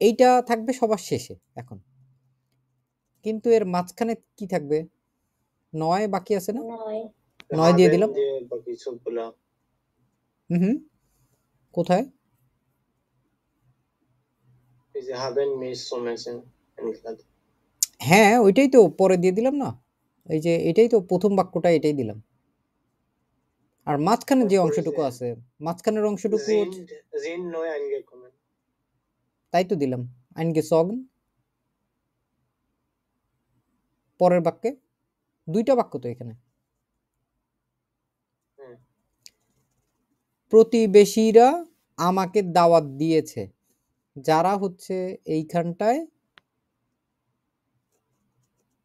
[SPEAKER 1] এইটা থাকবে সবার শেষে এখন, কিন্তু এর মাঝখানে কি থাকবে? নয় বাকি আছে না, নয় দিয়ে দিলাম। হুম, কোথায়? হ্যাঁ ওইটাই তো পরে দিয়ে দিলাম না, এই যে এটাই তো প্রথম বাক্যটা, এটাই দিলাম। আর মাঝখানে যে অংশটুকু আছে, মাঝখানের অংশটুকু তাই তো দিলাম আইনগেসগেন পরের বাক্যে, দুইটা বাক্য তো এখানে। প্রতিবেশীরা আমাকে দাওয়াত দিয়েছে, যারা হচ্ছে এইখানটায়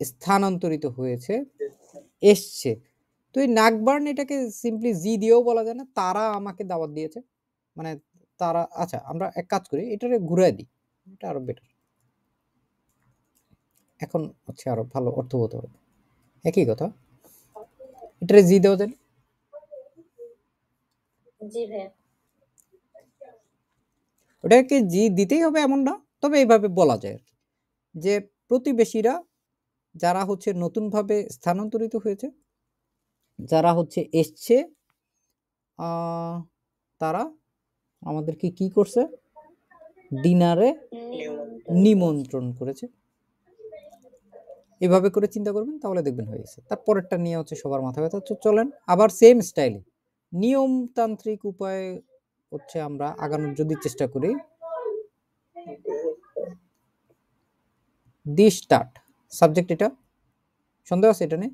[SPEAKER 1] স্থানান্তরিত হয়েছে, এসছে। তো এই নাগবার্ন এটাকে সিম্পলি জি দিয়েও বলা যায় না, তারা আমাকে দাওয়াত দিয়েছে, মানে তারা। আচ্ছা আমরা এক কাজ করি, এটারে ঘুরে দিই, এটা আরো বেটার, এখন হচ্ছে আরো ভালো অর্থবোধ হবে। একই কথা, এটারে জি দেওয়া যায়,
[SPEAKER 2] জি ভাইয়া।
[SPEAKER 1] ওটাকে জি দিতেই হবে এমন না, তবে এইভাবে বলা যায় যে প্রতিবেশীরা যারা হচ্ছে নতুনভাবে স্থানান্তরিত হয়েছে, যারা হচ্ছে এসছে, তারা আমাদেরকে কি করছে, ডিনারে নিমন্ত্রণ করেছে। এভাবে করে চিন্তা করবেন, তাহলে দেখবেন হয়ে গেছে। তারপরেরটা নিয়ে হচ্ছে সবার মাথা ব্যথা। চলেন আবার সেম স্টাইলে নিয়মতান্ত্রিক উপায়ে হচ্ছে আমরা আগানোর যদি চেষ্টা করি, দি স্টার্ট সাবজেক্ট, এটা সন্দেহ আছে এটা নিয়ে?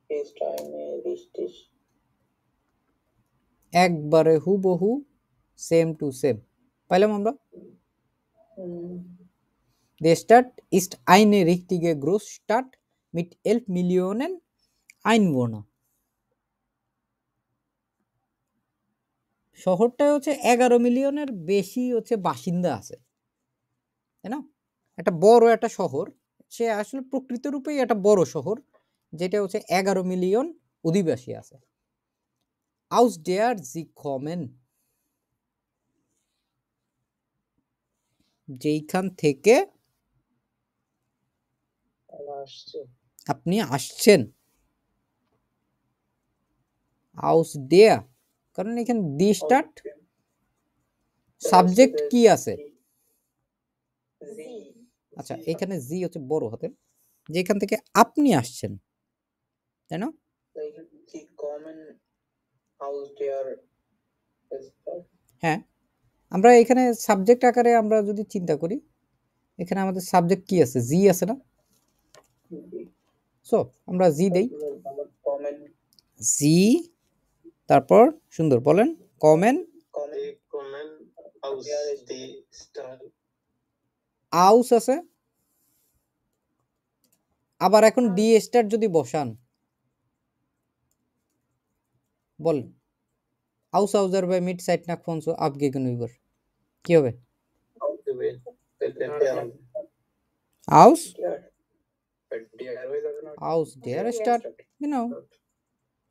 [SPEAKER 3] This time this
[SPEAKER 1] একবারে হুবহু সেম টু সেম পাইলাম আমরা। Der Stadt ist eine richtige Großstadt mit 11 Millionen Einwohner. শহরটায় হচ্ছে 11 মিলিয়নের বেশি হচ্ছে বাসিন্দা আছে, তাই না? একটা বড় একটা শহর, সে আসলে প্রকৃত রূপেই একটা বড় শহর, যেটা হচ্ছে 11 মিলিয়ন অধিবাসী আছে। Aus der sie kommen, যেইখান থেকে আপনি আসছেন। Aus der, কারণ এখানে দি স্টার্ট সাবজেক্ট কি আছে? আচ্ছা, এখানে জি হচ্ছে বড় হাতের, যেখান থেকে আপনি আসছেন, তাই না? হ্যাঁ, আমরা এখানে সাবজেক্ট আকারে আমরা যদি চিন্তা করি, এখানে আমাদের সাবজেক্ট কি আছে? জি আছে না? সো আমরা জি দেই, জি, তারপর সুন্দর বলেন কমেন, আউস আছে, আবার এখন ডি স্টার যদি বসান, বল আউস আউজার বাই মিড সাইট নাক ফোনসো আপ গেগেনউইবার, কি হবে? আউস আউস ডিয়ার স্টার,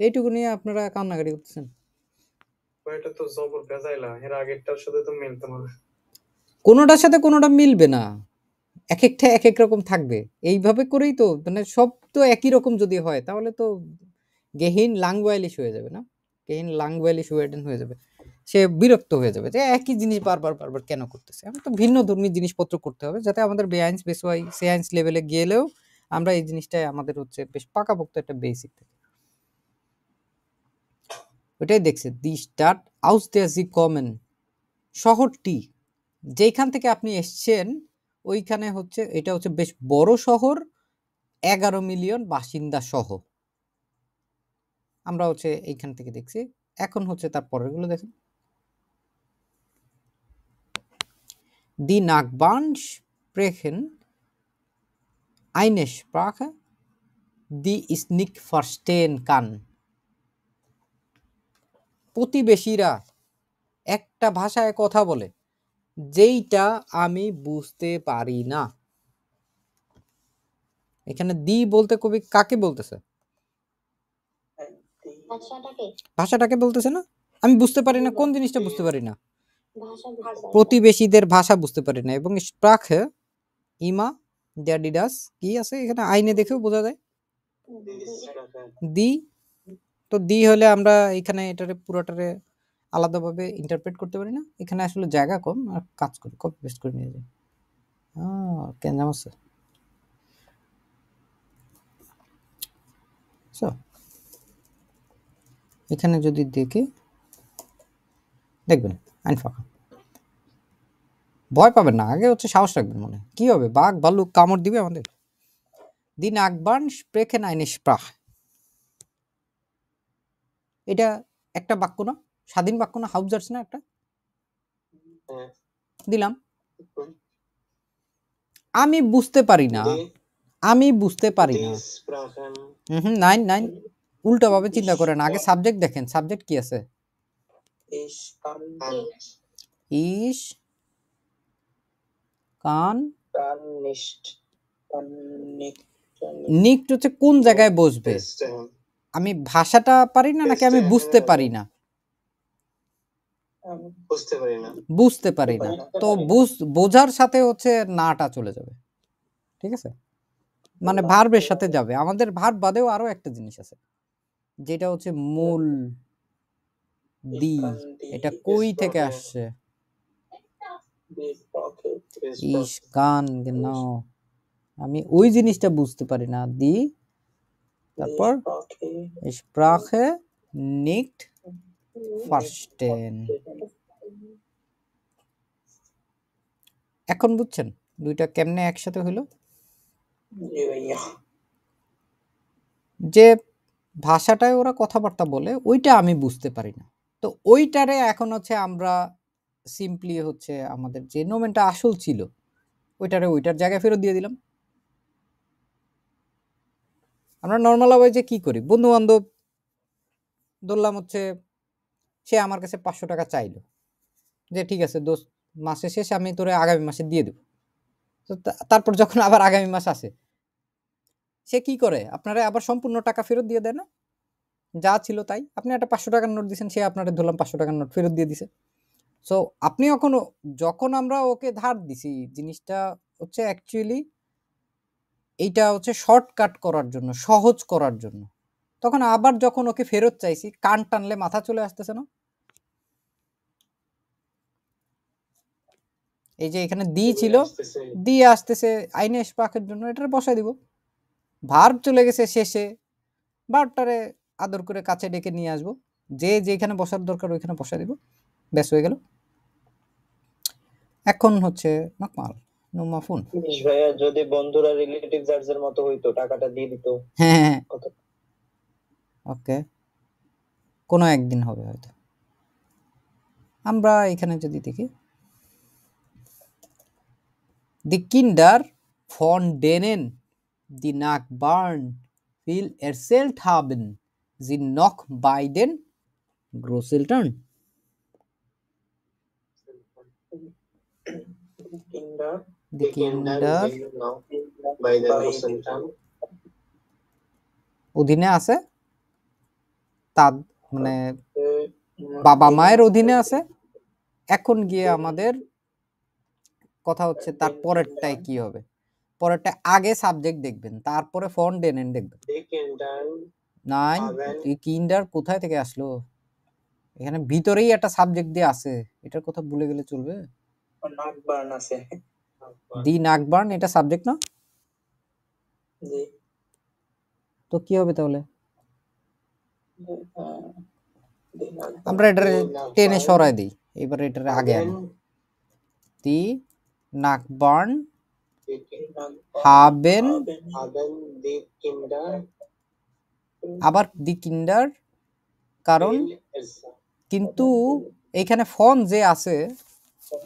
[SPEAKER 1] এইটুকু নিয়ে আপনারা কান্নাকাটি করতেছেন।
[SPEAKER 4] এটা তো জবর বেজাইলা, এর আগেরটার সাথে তো মিলতে হবে।
[SPEAKER 1] কোনোটার সাথে কোনোটা মিলবে না, এক একটা এক এক রকম থাকবে। এইভাবে করেই তো মানে সব তো একই রকম যদি হয় তাহলে তো গেহিন লাংওয়াইলিশ হয়ে যাবে না, গেহিন লাংওয়াইলিশ ওয়েডেন হয়ে যাবে, সে বিরক্ত হয়ে যাবে যে একই জিনিস বারবার বারবার কেন করতেছে। আমরা তো ভিন্ন ধর্মী জিনিসপত্র করতে হবে, যাতে আমাদের বেআইন বেসওয়াই সেআইন্স লেভেলে গেলেও আমরা এই জিনিসটাই আমাদের হচ্ছে বেশ পাকাপোক্ত একটা বেসিক থাকে। ওইটাই দেখছে দি স্টার্ট আউস দেয়ার জি কমেন, শহরটি যেখান থেকে আপনি এসছেন ওইখানে হচ্ছে, এটা হচ্ছে বেশ বড় শহর, 11 মিলিয়ন বাসিন্দা সহ। আমরা হচ্ছে এইখান থেকে দেখছি। এখন হচ্ছে তার পরের গুলো দেখেন, দি নাগবান স্প্রেখেন eine Sprache die ich nicht verstehen kann, প্রতিবেশীরা একটা ভাষায় কথা বলে যেইটা আমি বুঝতে পারি না। এখানে দি বলতে কবি কাকে বলতেছে? ভাষাটাকে বলতেছে না? আমি বুঝতে পারি না, কোন জিনিসটা বুঝতে পারি না? প্রতিবেশীদের ভাষা বুঝতে পারি না। এবং স্প্রাখে ইমা ড্যাডিডাস কি আছে এখানে আইনে দেখেও বোঝা যায় দি, তো দি হলে আমরা এখানে এটারে পুরোটারে আলাদাভাবে ইন্টারপ্রেট করতে পারি না, এখানে আসলে জায়গা কম, আর কাজ করি কপি পেস্ট করে নিয়ে যাই। কেন আছে এখানে যদি দেখে দেখবেন আইন ফাঁকা, ভয় পাবেন না, আগে হচ্ছে সাহস রাখবেন মনে। কি হবে, বাঘ ভাল্লুক কামড় দিবে আমাদের? দি নাগবান স্প্রেখেন eine Sprache, এটা একটা বাক্য না, স্বাধীন বাক্য না, হাউজার্স না একটা দিলাম। আমি বুঝতে পারি না, আমি বুঝতে পারি না। নাইন নাইন উল্টা ভাবে চিন্তা করেন, আগে সাবজেক্ট দেখেন, সাবজেক্ট কি আছে? ইস কান নিকট হচ্ছে কোন জায়গায় বসবে? আমি ভাষাটা পারি না নাকি আমি বুঝতে পারি না? বুঝতে পারি না, তো বোঝার সাথে হচ্ছে নাটা চলে যাবে, ঠিক আছে? মানে ভার্বের সাথে যাবে। আমাদের ভার্ব বাদেও আরো একটা জিনিস আছে যেটা হচ্ছে মূল দি, এটা কই থেকে আসছে? ইস কান নাও, আমি ওই জিনিসটা বুঝতে পারি না, দি তারপর স্প্রাখে নিক্ট ফার্স্টেন। এখন বুঝছেন দুইটা কেমনে একসাথে হইলো?
[SPEAKER 3] জি ভাইয়া।
[SPEAKER 1] যে ভাষাটায় ওরা কথাবার্তা বলে ওইটা আমি বুঝতে পারি না, তো ওইটারে এখন হচ্ছে আমরা সিম্পলি হচ্ছে আমাদের যে নোমেনটা আসল ছিল ওইটারে ওইটার জায়গায় ফেরত দিয়ে দিলাম। আমরা নর্মাল ওয়ে কি করি, বন্ধু বান্ধব ধরলাম হচ্ছে সে আমার কাছে 500 টাকা চাইলো, যে ঠিক আছে দোস্ত মাসের শেষে আমি তোরে আগামী মাসে দিয়ে দেবো। তো তারপর যখন আবার আগামী মাস আসে সে কি করে, আপনারা আবার সম্পূর্ণ টাকা ফেরত দিয়ে দেয় না, যা ছিল তাই। আপনি একটা 500 টাকার নোট দিয়েছেন, সে আপনারা ধরলাম 500 টাকার নোট ফেরত দিয়ে দিছে। সো আপনি যখন আমরা ওকে ধার দিছি জিনিসটা হচ্ছে অ্যাকচুয়ালি এইটা হচ্ছে শর্টকাট করার জন্য, সহজ করার জন্য। তখন আবার যখন ওকে ফেরত চাইছি কান টানলে মাথা চলে আসতেছে না? এই যে এখানে দি ছিল, দিয়ে আসতেছে আইনে ইশফাকের জন্য, এটার বসাই দিব। ভার্ব চলে গেছে শেষে, ভার্বটারে আদর করে কাছে ডেকে নিয়ে আসবো, যে যেখানে বসার দরকার ওইখানে বসাই দিব, ব্যাস হয়ে গেল। এখন হচ্ছে নকমাল নোমাফুন।
[SPEAKER 3] ভাইয়া যদি বন্ধুরা রিলেটিভস এর মতো হইতো টাকাটা দিয়ে দিত।
[SPEAKER 1] হ্যাঁ
[SPEAKER 3] কত
[SPEAKER 1] ওকে, কোনো একদিন হবে হয়তো। আমরা এখানে যদি দেখি দি কিন্ডার ফন ডেনেন দি নাকবার্ন ফিল এরসেল্ট haben sie noch bei den Großeltern.
[SPEAKER 3] কিন্ডার
[SPEAKER 1] Die Kinder
[SPEAKER 3] বাই দ্য গোসেলটান
[SPEAKER 1] অধীনে আছে, তার মানে বাবা মায়ের অধীনে আছে। এখন গিয়ে আমাদের কথা হচ্ছে তার পরেরটায় কি হবে, পরেরটা আগে সাবজেক্ট দেখবেন তারপরে ফন ডেনেন দেখবেন। নাই, কিন্ডার কোথায় থেকে আসলো, এখানে ভিতরেই একটা সাবজেক্ট দিয়ে আছে, এটার কথা ভুলে গেলে চলবে?
[SPEAKER 3] নাকবার্ন আছে।
[SPEAKER 1] দি নাকবার্ন এটা সাবজেক্ট না?
[SPEAKER 3] জি।
[SPEAKER 1] তো কি হবে তাহলে? আমরা এটারে টেনে সরাই দিই, এবারে এটারে আগে আনি। দি নাকবার্ন haben
[SPEAKER 3] দি কিন্ডার
[SPEAKER 1] আবার দি কিন্ডার, কারণ কিন্তু এইখানে ফন যে আছে,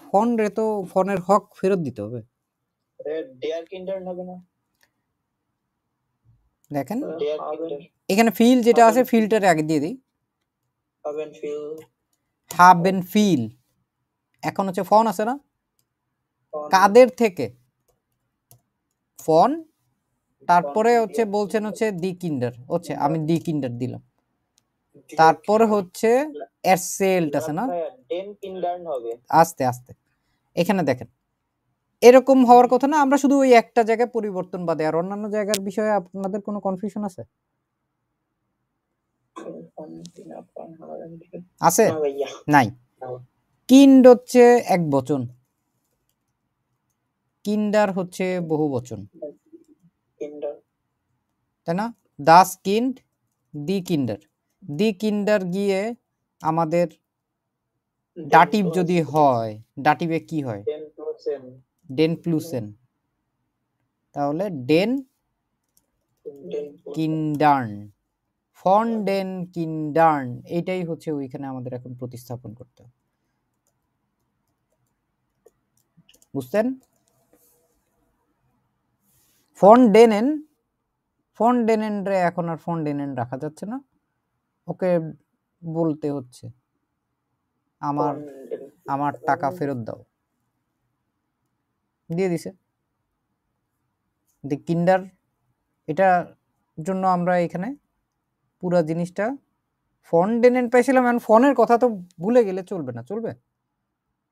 [SPEAKER 1] ফন রে তো ফনের হক ফেরত দিতে হবে।
[SPEAKER 3] ডেয়ার কিন্ডার হবে না?
[SPEAKER 1] দেখেন
[SPEAKER 3] ডেয়ার কিন্ডার
[SPEAKER 1] এখানে ফিল যেটা আছে ফিলটারে আগে দিয়ে দিই,
[SPEAKER 3] হাবেন ফিল
[SPEAKER 1] হাবেন ফিল। এখন হচ্ছে ফন আছে না, কাদের থেকে ফন, তারপরে হচ্ছে বলছেন হচ্ছে দি কিন্ডার, হচ্ছে আমি দি কিন্ডার দিলাম, তারপরে হচ্ছে এরসেল্ট আছে না,
[SPEAKER 3] ডেন কিন্ডার্ন হবে।
[SPEAKER 1] আস্তে আস্তে এখানে দেখেন এরকম হওয়ার কথা না, আমরা শুধু ওই একটা জায়গায় পরিবর্তন বাদে আর অন্যান্য জায়গার বিষয়ে আপনাদের কোনো কনফিউশন আছে? আছে? নাই। কিন্ড হচ্ছে এক বচন, কিন্ডার হচ্ছে বহু বচন, তাই না? দাস কিন্ড, দি কিন্ডার। দি কিন্ডার গিয়ে আমাদের ডাটিভ যদি হয়, ডাটিভে কি হয়? ডেন প্লুসেন, তাহলে ডেন কিন্ডার্ন, ফন ডেন কিন্ডার্ন, এইটাই হচ্ছে ওইখানে আমাদের এখন প্রতিস্থাপন করতে হবে, বুঝছেন? ফন ডেনেন, ফন ডেনেন রে এখন আর ফন ডেনেন রাখা যাচ্ছে না, ওকে বলতে হচ্ছে আমার টাকা ফেরত দাও, দিয়ে দিছে। দি কিন্ডার এটার জন্য আমরা এখানে পুরো জিনিসটা ফন ডেনেন পাইছিলাম, এখন ফনের কথা তো ভুলে গেলে চলবে না, চলবে?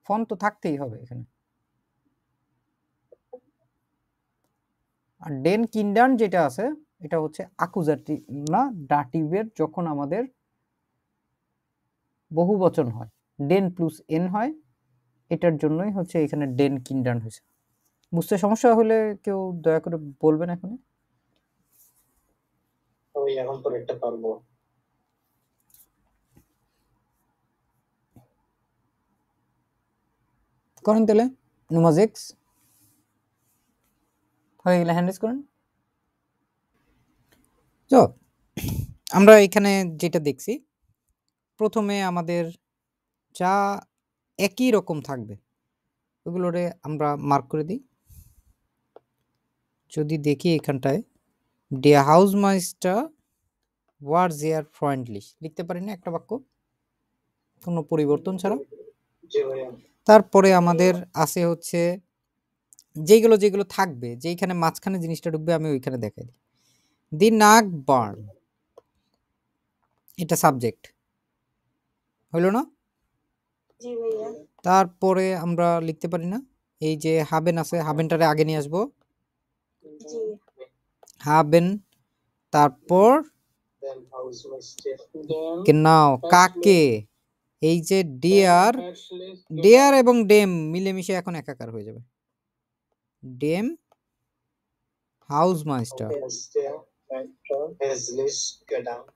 [SPEAKER 1] ফন তো থাকতেই হবে এখানে। আর ডেন কিন্ডার্ন যেটা আছে এটা হচ্ছে আকুজাটিভ না ডাটিভের, যখন আমাদের বহু বচন হয়, ডেন প্লুস এন হয়, এটার জন্যই হচ্ছে এখানে ডেন কিন্ডার্ন হয়েছে। বুঝতে সমস্যা হলে কেউ দয়া করে বলবেন এখন।
[SPEAKER 3] ওই এখন তো একটা পারবো।
[SPEAKER 1] করেন তাহলে Nummer 6 হয়ে গেলে হ্যান্ড রেজ করেন। তো আমরা এখানে যেটা দেখছি, প্রথমে আমাদের যা একই রকম থাকবে ওগুলোরে আমরা মার্ক করে দিই। যদি দেখি এখানটায় Der Hausmeister war sehr freundlich লিখতে পারি না একটা বাক্য কোনো পরিবর্তন ছাড়া।
[SPEAKER 3] জি ভাইয়া।
[SPEAKER 1] তারপরে আমাদের আছে হচ্ছে যেগুলো যেগুলো থাকবে, যেইখানে মাঝখানে জিনিসটা ঢুকবে আমি ওইখানে দেখাই দিই। দি নাগবার্ন, এটা সাবজেক্ট হইলো না?
[SPEAKER 2] জি ভাইয়া।
[SPEAKER 1] তারপরে আমরা লিখতে পারি না, এই যে হাবেন আছে, হাবেনটারে আগে নিয়ে আসবো,
[SPEAKER 2] জি
[SPEAKER 1] হাবেন। তারপর
[SPEAKER 3] Then Hausmeister.
[SPEAKER 1] genau কাকে, এই যে ডিয়ার, ডিয়ার এবং ডেম মিলেমিশে এখন একাকার হয়ে যাবে। ডেম হাউসমাস্টার,
[SPEAKER 3] Hässlich gedankt.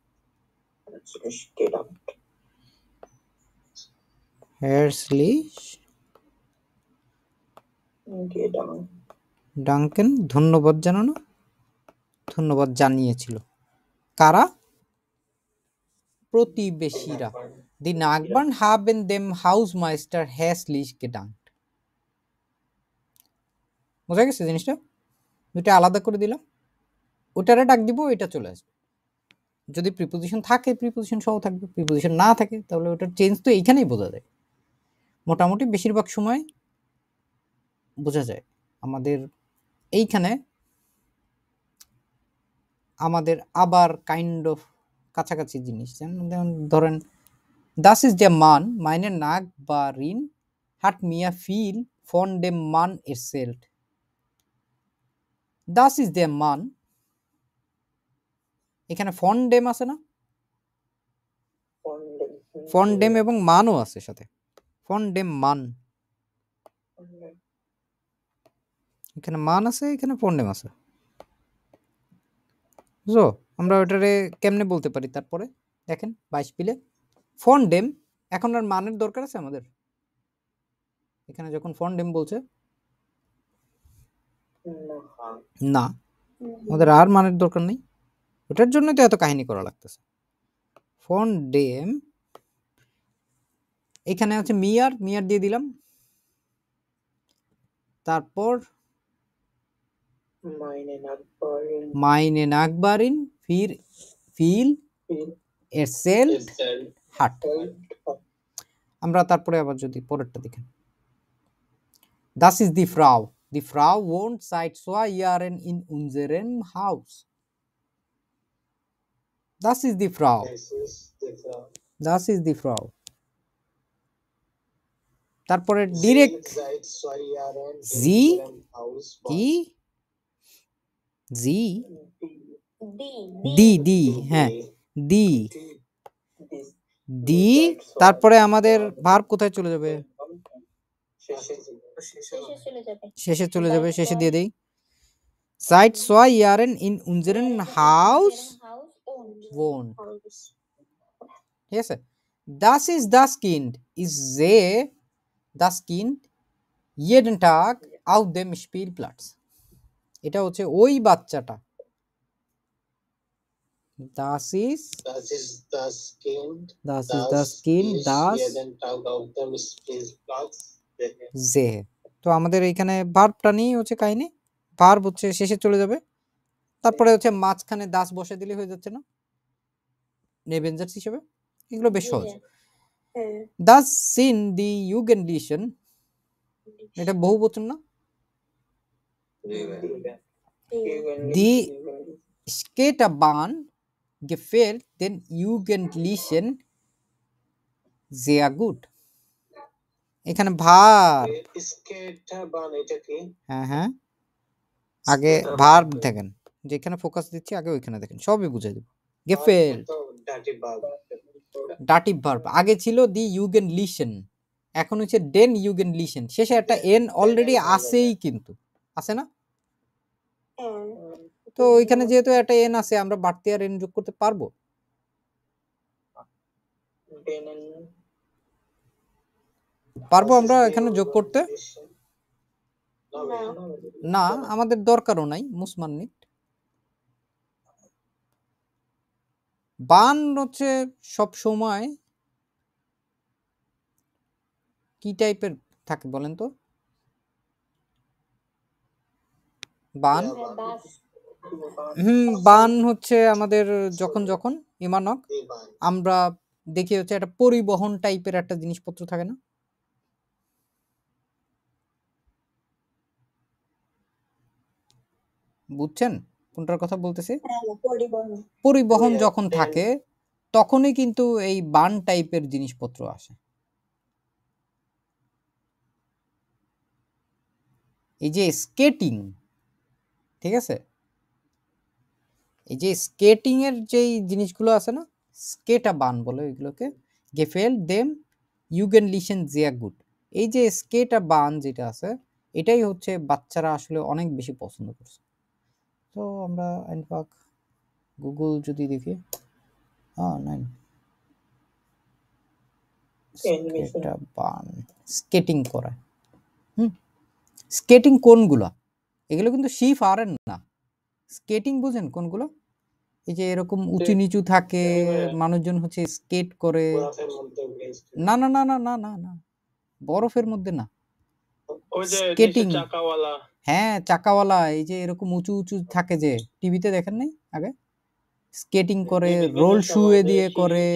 [SPEAKER 1] হেয়ারসলিশ ডাঙ্কেন, ধন্যবাদ জানানো, ধন্যবাদ জানিয়েছিল কারা? প্রতিবেশীরা। দি নাগবার্ন হাবেন দেম হাউসমাস্টার হেসলিশ গেডাঙ্কট। বোঝা গেছে জিনিসটা? দুটা আলাদা করে দিলাম, ওটারে ডাক দিব, এটা চলে আসবে। যদি প্রিপোজিশন থাকে প্রিপোজিশন সহ থাকবে, প্রিপোজিশন না থাকে তাহলে ওটার চেঞ্জ তো এইখানেই বোঝা যায়। মোটামুটি বেশিরভাগ সময় বোঝা যায়। আমাদের এইখানে আমাদের আবার কাইন্ড অফ কাছাকাছি জিনিস, যেমন ধরেন Das ist der Mann, meine Nachbarin hat mir viel von dem Mann erzählt. Das ist der Mann, এখানে ফন ডেম আছে না, ফন ডেম এবং মানও আছে সাথে, ফন ডেম মান, এখানে মান আছে, এখানে ফন ডেম আছে। বুঝো আমরা ওটারে কেমনে বলতে পারি? তারপরে দেখেন 22 পিলে ফন ডেম, এখন আর মানের দরকার আছে আমাদের? এখানে যখন ফন ডেম বলছে না, আমাদের আর মানের দরকার নেই, ওটার জন্য তো এত কাহিনী করা লাগতেছে। ফন ডেম, এখানে আছে মিয়ার, মিয়ার দিয়ে দিলাম, তারপর মাইনে নাগবারিন ফির ফিল এরসেল্ট হাট। আমরা তারপরে আবার যদি পরেরটা দেখেন, Das ist die Frau. Die Frau wohnt seit 2 Jahren in unserem Haus. Das ist die Frau. Das ist die Frau. তারপরে ডিরেক্ট জি, কি জি,
[SPEAKER 2] ডি
[SPEAKER 1] দি দি, হ্যাঁ দি দি, তারপরে আমাদের ভার্ব কোথায় চলে যাবে?
[SPEAKER 2] শেষে চলে যাবে।
[SPEAKER 1] শেষে চলে যাবে, শেষে দিয়ে দেই। Seit 2 Jahren in unserem Haus wohnt. ঠিক আছে? Das ist das Kind. Ich sehe das Kind jeden Tag auf dem Spielplatz. এটা হচ্ছে ওই বাচ্চাটা। Das ist
[SPEAKER 3] Das ist das Kind.
[SPEAKER 1] das ist das Kind, das
[SPEAKER 3] jeden Tag auf dem Spielplatz
[SPEAKER 1] sehe. তো আমাদের এইখানে ভার্বটা নিয়ে হচ্ছে কাহিনী, ভার্ব হচ্ছে শেষে চলে যাবে, তারপরে হচ্ছে মাঝখানে দাস বসে দিলে হয়ে যাচ্ছে না নেবেনজার্স হিসেবে। এগুলো বেশ সহজ। Das sind die Jugendlichen, এটা বহুবচন না? Die Skaterbahn gefällt den Jugendlichen sehr gut. এখানে ভার্ব,
[SPEAKER 3] Skaterbahn এটা কি?
[SPEAKER 1] হ্যাঁ হ্যাঁ, আগে ভার্ব দেখেন, যেখানে ফোকাস দিচ্ছি আগে ওইখানে দেখেন, সবই বুঝাই দেব। gefällt
[SPEAKER 3] তো dative verb.
[SPEAKER 1] ডাটিভ ভার্ব, আগে ছিল দি ইউগেনলিশন, এখন হচ্ছে ডেন ইউগেনলিশন, শেষে একটা এন অলরেডি আছেই, কিন্তু আছে না? তো ওইখানে যেহেতু একটা এন আছে, আমরা বাড়তি আর এন যোগ করতে পারবো? পারবো আমরা এখানে যোগ করতে? না, আমাদের দরকারও নাই মুসমান্নিট। বান হচ্ছে সব সময় কি টাইপের থাকে বলেন তো? বান বান হচ্ছে আমাদের যখন যখন ইমানক আমরা দেখি হচ্ছে একটা পরিবহন টাইপের একটা জিনিসপত্র থাকে না? বুঝছেন কোনটার কথা বলতেছি? পরিবহন যখন থাকে তখনই কিন্তু এই বান টাইপের জিনিসপত্র আসে। এই যে স্কেটিং, ঠিক আছে, এই যে স্কেটিং এর যেই জিনিসগুলো আছে না, স্কেটা বান বলে এগুলোকে, গেফেল দেম ইউগেনলিশন জিয়া গুড। এই যে স্কেটা বান যেটা আছে এটাই হচ্ছে বাচ্চারা আসলে অনেক বেশি পছন্দ করছে। তো আমরা ইনফ্যাক্ট গুগল যদি দেখি, নাই স্কেটা বান স্কেটিং করায়। স্কেটিং কোনগুলা? এগুলো কিন্তু শিফ আরেন না। স্কেটিং বুঝেন কোনগুলো? এই যে এরকম উঁচু নিচু থাকে, মানুষজন হচ্ছে স্কেট করে। না না না না না না না, বরফের মধ্যে না, স্কেটিং। হ্যাঁ চাকাওয়ালা, এই যে এরকম উঁচু উঁচু থাকে যে টিভিতে দেখেন নাই আগে? স্কেটিং করে, রোল শুয়ে দিয়ে করে।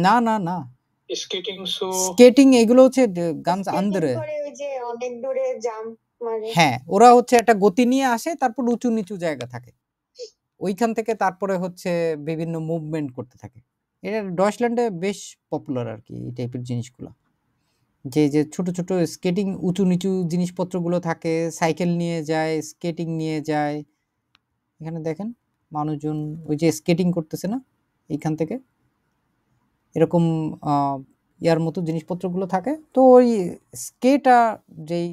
[SPEAKER 1] না না না, স্কেটিং এগুলো হচ্ছে গানস আন্দরে।
[SPEAKER 5] অনেক দূরে জাম্প মারে।
[SPEAKER 1] হ্যাঁ, ওরা হচ্ছে একটা গতি নিয়ে আসে, তারপর উঁচু নিচু জায়গা থাকে, ওইখান থেকে তারপরে হচ্ছে বিভিন্ন মুভমেন্ট করতে থাকে। এটা ডয়েচল্যান্ডে বেশ পপুলার আর কি এই টাইপের জিনিসগুলো। যে যে ছোট ছোট স্কেটিং উঁচু নিচু জিনিসপত্রগুলো থাকে, সাইকেল নিয়ে যায়, স্কেটিং নিয়ে যায়। এখানে দেখেন মানুষজন ওই যে স্কেটিং করতেছে না, এইখান থেকে এরকম ইয়ার মতো জিনিসপত্রগুলো থাকে। তো ওই স্কেটা যেই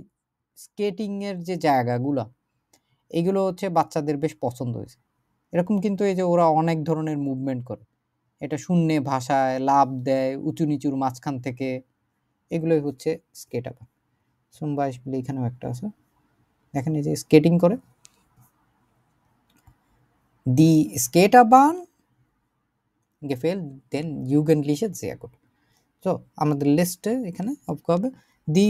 [SPEAKER 1] স্কেটিং এর যে জায়গাগুলো, এগুলো হচ্ছে বাচ্চাদের বেশ পছন্দ হয়েছে। এরকম কিন্তু এই যে ওরা অনেক ধরনের মুভমেন্ট করে, এটা শূন্যে ভাষায় লাভ দেয় উঁচু নিচুর মাঝখান থেকে, এগুলোই হচ্ছে স্কেট আপ। সোমবাইশ বলে এখানেও একটা আছে, দেখেন এই যে স্কেটিং করে। দি স্কেট আবান গেফেল দেন ইউগেনলিশে sehr gut। তো আমাদের লিস্টে এখানে হবে দি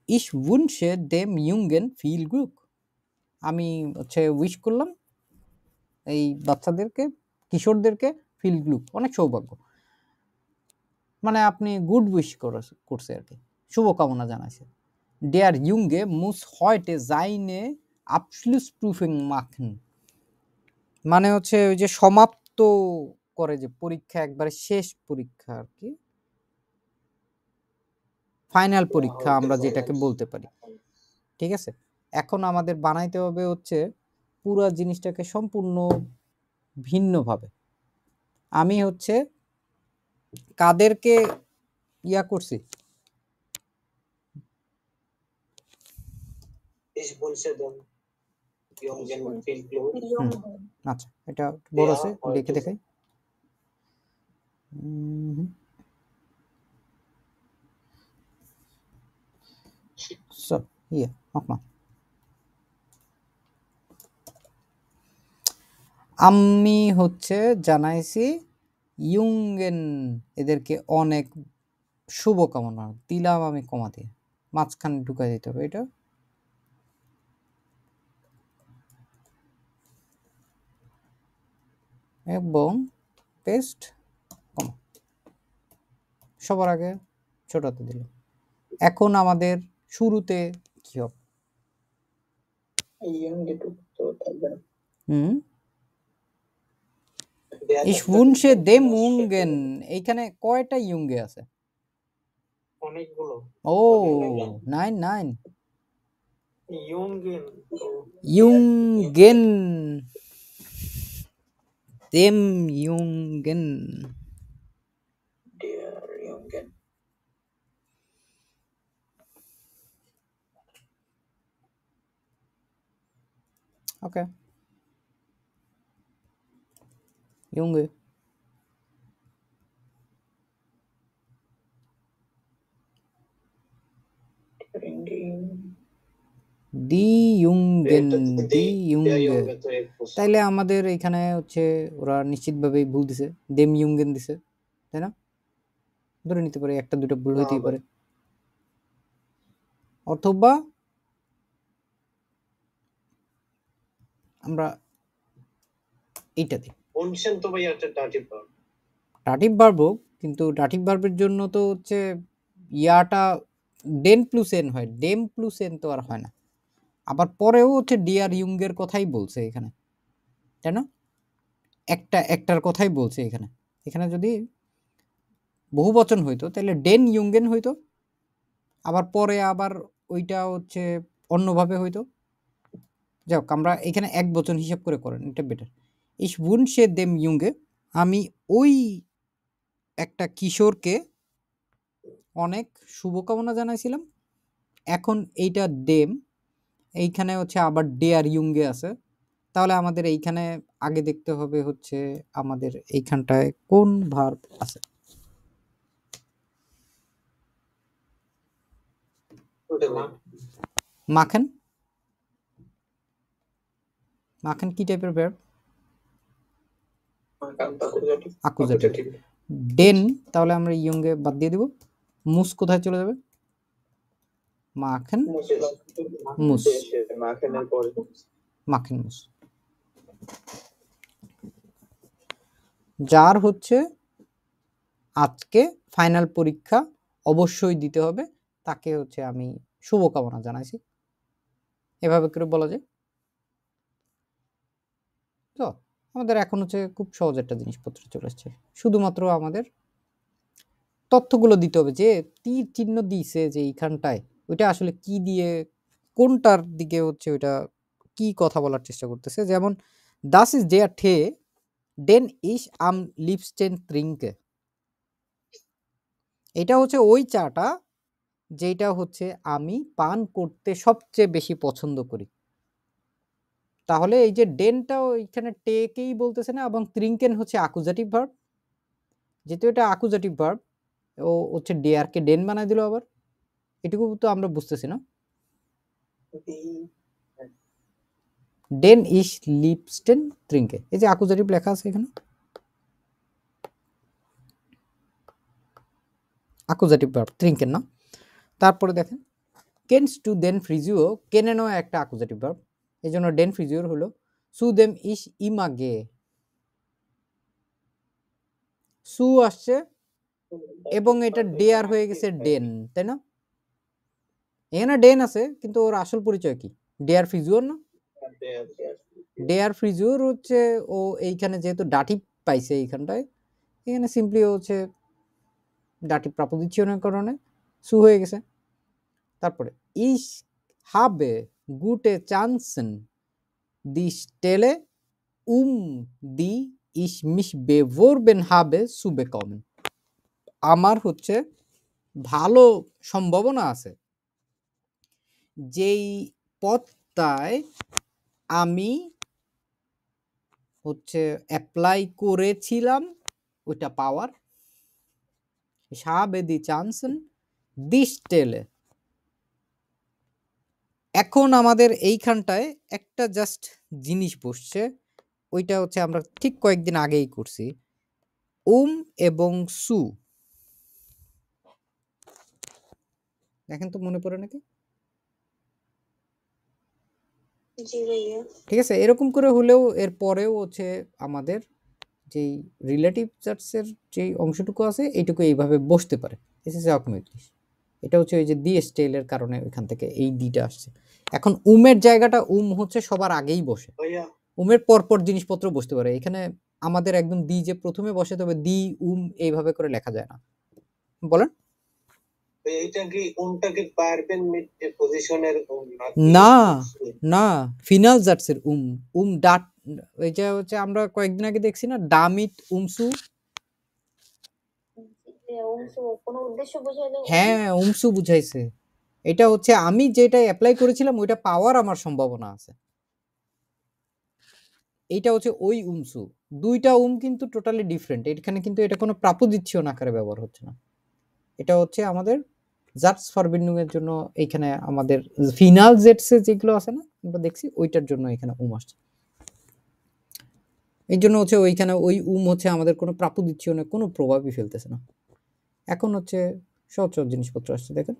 [SPEAKER 1] ich wünsche dem Jungen viel Glück। আমি হচ্ছে উইশ করলাম এই বাচ্চাদেরকে, কিশোরদেরকে, ফিল গ্লুক, অনেক সৌভাগ্য, মানে আপনি গুড উইশ করছে আর কি, শুভকামনা জানাইছে। ডেয়ার ইউঙ্গে মুস হয়টে যাইনে আবschlussprüfung machen, মানে হচ্ছে ওই যে সমাপ্ত করে যে পরীক্ষা, একবারে শেষ পরীক্ষা আর কি, ফাইনাল পরীক্ষা আমরা যেটাকে বলতে পারি। ঠিক আছে, এখন আমাদের বানাইতে হবে হচ্ছে পুরো জিনিসটাকে সম্পূর্ণ ভিন্নভাবে। আমি হচ্ছে কাদেরকে ইয়া করছি, আচ্ছা এটা বড় আছে, লিখে দেখাই। So, hier, nochmal. আমি হচ্ছে জানাইছি ইউঙ্গেন এদেরকে অনেক শুভকামনা দিলাম, আমি কমা দিয়ে মাঝখানে ঢুকাই দিতে হবে এটা। এবং পেস্ট কমা, সবার আগে ছোটতে দিলাম। এখন আমাদের শুরুতে কি হবে? Ich wünsche dem Jungen, এইখানে কয়টা ইউঙ্গে আছে?
[SPEAKER 4] অনেকগুলো।
[SPEAKER 1] ও 9
[SPEAKER 4] ইয়ুঙ্গেন
[SPEAKER 1] ইউঙ্গেন, dem Jungen। ওকে, Junge। ডি ইউংগেন,
[SPEAKER 3] এটা তো
[SPEAKER 1] ডি ইউঙ্গে।
[SPEAKER 3] ইয়ঙ্গে তো এক বছর।
[SPEAKER 1] তাইলে আমাদের এখানে হচ্ছে ওরা নিশ্চিতভাবেই ভুল দিছে, দেম ইউংগেন দিছে, তাই না? ধরে নিতে পারে একটা দুটো ভুল
[SPEAKER 4] না
[SPEAKER 1] হইতেই
[SPEAKER 4] ভাই,
[SPEAKER 1] পারে, অথবা আমরা এইটা দিই
[SPEAKER 4] অনশন তো ভাই একটা ডাটিভ ভার্ব।
[SPEAKER 1] ডাটিভ ভার্ব, কিন্তু ডাটিভ ভার্বের জন্য তো হচ্ছে ইয়াটা ডেন প্লুস এন হয়, ডেম প্লুস এন তো আর হয় না। আবার পরেও হচ্ছে ডিয়ার ইয়ুঙ্গের কথাই বলছে এখানে, তাই না? একটার কথাই বলছে এখানে। এখানে যদি বহু বচন হইতো তাহলে ডেন ইয়ুঙ্গেন হইতো, আবার পরে আবার ওইটা হচ্ছে অন্যভাবে হইতো। যাক, আমরা এখানে এক বচন হিসাব করে করেন, এটা বেটার। ইস wünsche dem Junge, আমি ওই একটা কিশোরকে অনেক শুভকামনা জানাইছিলাম। এখন এইটা ডেম, এইখানে হচ্ছে আবার ডেয়ার ইয়ুঙ্গে আছে, তাহলে আমাদের এইখানে আগে দেখতে হবে হচ্ছে আমাদের এইখানটায় কোন ভার্ব আছে।
[SPEAKER 4] ওটা না,
[SPEAKER 1] মাখেন, মাখেন কি টাইপের ভার্ব? আকুজেটিভ। ডেন, তাহলে আমরা ইয়ুঙ্গে বাদ দিয়ে দিব, মুস কোথায় চলে যাবে? মাখেন মুস,
[SPEAKER 3] মাখেনের পরে
[SPEAKER 1] মাখেন মুস। যার হচ্ছে আজকে ফাইনাল পরীক্ষা অবশ্যই দিতে হবে, তাকে হচ্ছে আমি শুভকামনা জানাইছি, এভাবে করে বলা যায়। তো আমাদের এখন হচ্ছে খুব সহজ একটা জিনিসপত্র চলে আসছে, শুধুমাত্র আমাদের তথ্যগুলো দিতে হবে, যে তীর চিহ্ন দিয়েছে যে এইখানটায় ওইটা আসলে কি দিয়ে কোনটার দিকে হচ্ছে ওইটা কি কথা বলার চেষ্টা করতেছে। যেমন দাস ইজ ডেয়ার ঠে ডেন ইস আম লিপস্টেন ত্রিঙ্কে, এটা হচ্ছে ওই চাটা যেটা হচ্ছে আমি পান করতে সবচেয়ে বেশি পছন্দ করি। তাহলে এই যে ডেনটাও এখানে টেকেই বলতেছে না, এবং ত্রিঙ্কেন হচ্ছে আকুজাটিভ ভার্ব, যেহেতু এটা আকুজাটিভ ভার্ব, ও হচ্ছে ডেয়ারকে ডেন বানাই দিল আবার, এটুকু তো আমরা বুঝতেছি না। ডেন ইস লিপস্টেন ত্রিঙ্কে, এই যে আকুজাটিভ লেখা আছে এখানে, আকুজাটিভ ভার্ব ত্রিঙ্কেন না। তারপরে দেখেন কেনস টু দেন ফ্রিজিও, কেনেনও একটা আকুজাটিভ ভার্ব, এই জন্য ডেন ফ্রিজিওর হলো সু দেম ইস ইমাগে, সু আসছে এবং এটা ডেয়ার হয়ে গেছে ডেন, তাই না? এখানে ডেন আছে কিন্তু ওর আসল পরিচয় কি? ডেয়ার ফ্রিজিওর না? ডেয়ার ফ্রিজিওর হচ্ছে ও এইখানে যেহেতু ডাটিভ পাইছে এইখানটায়, এখানে সিম্পলি হচ্ছে ডাটিভ প্রাপোজিশনের কারণে সু হয়ে গেছে। তারপরে ইস হাবে গুটে চান্সেন দি স্টেলে দি ইস মিস বেভোরবেন হাবে সুবে কমেন, আমার হচ্ছে ভালো সম্ভাবনা আছে যেই পদটায় আমি হচ্ছে অ্যাপ্লাই করেছিলাম ওইটা পাওয়ার। সাবে দি চান্সেন দিস টেলে, এখন আমাদের এইখানটায় একটা জাস্ট জিনিস বসছে, ওইটা হচ্ছে আমরা ঠিক কয়েকদিন আগেই করছি, এবং সু। দেখেন তো মনে পড়ে নাকি?
[SPEAKER 5] জি ভাইয়া।
[SPEAKER 1] ঠিক আছে, এরকম করে হলেও এর পরেও হচ্ছে আমাদের যেই রিলেটিভ চার্টসের যেই অংশটুকু আছে এইটুকু এইভাবে বসতে পারে। এটা হচ্ছে ওই যে দি স্টেলের কারণে ওইখান থেকে এই দিটা আসছে। এখন উমের জায়গাটা হচ্ছে সবার আগেই বসে, উমের পরপর জিনিসপত্র বসতে পারে। এখানে আমাদের একদম দি যে প্রথমে বসে, তবে দি এইভাবে করে লেখা যায় না। বলেন।
[SPEAKER 4] এইটা কি উমটাকে পারবেন মিড পজিশনের
[SPEAKER 1] না না, ফিনাল জাটসের ডাট, এটা হচ্ছে আমরা কয়েকদিন আগে দেখছি না, ডামিট উমসু।
[SPEAKER 2] কোনো উদ্দেশ্য বোঝাইলে
[SPEAKER 1] হ্যাঁ, উমসু বুঝাইছে। এটা হচ্ছে আমি যেটা অ্যাপ্লাই করেছিলাম ওইটা পাওয়ার আমার সম্ভাবনা আছে, এইটা হচ্ছে ওই উমসু। দুইটা কিন্তু টোটালি ডিফারেন্ট, এখানে কিন্তু এটা কোনো প্রাপোজিশন আকারে ব্যবহার হচ্ছে না, এটা হচ্ছে আমাদের জাস্ট ফরবিন্ডিং এর জন্য এখানে আমাদের ফিনাল জেটসে যেগুলো আছে না আমরা দেখছি ওইটার জন্য এখানে আসছে। এই জন্য হচ্ছে ওইখানে ওই হচ্ছে আমাদের কোনো প্রাপদিচ্ছনে কোনো প্রভাবই ফেলতেছে না। এখন হচ্ছে সহজ সহজ জিনিসপত্র আসছে দেখেন।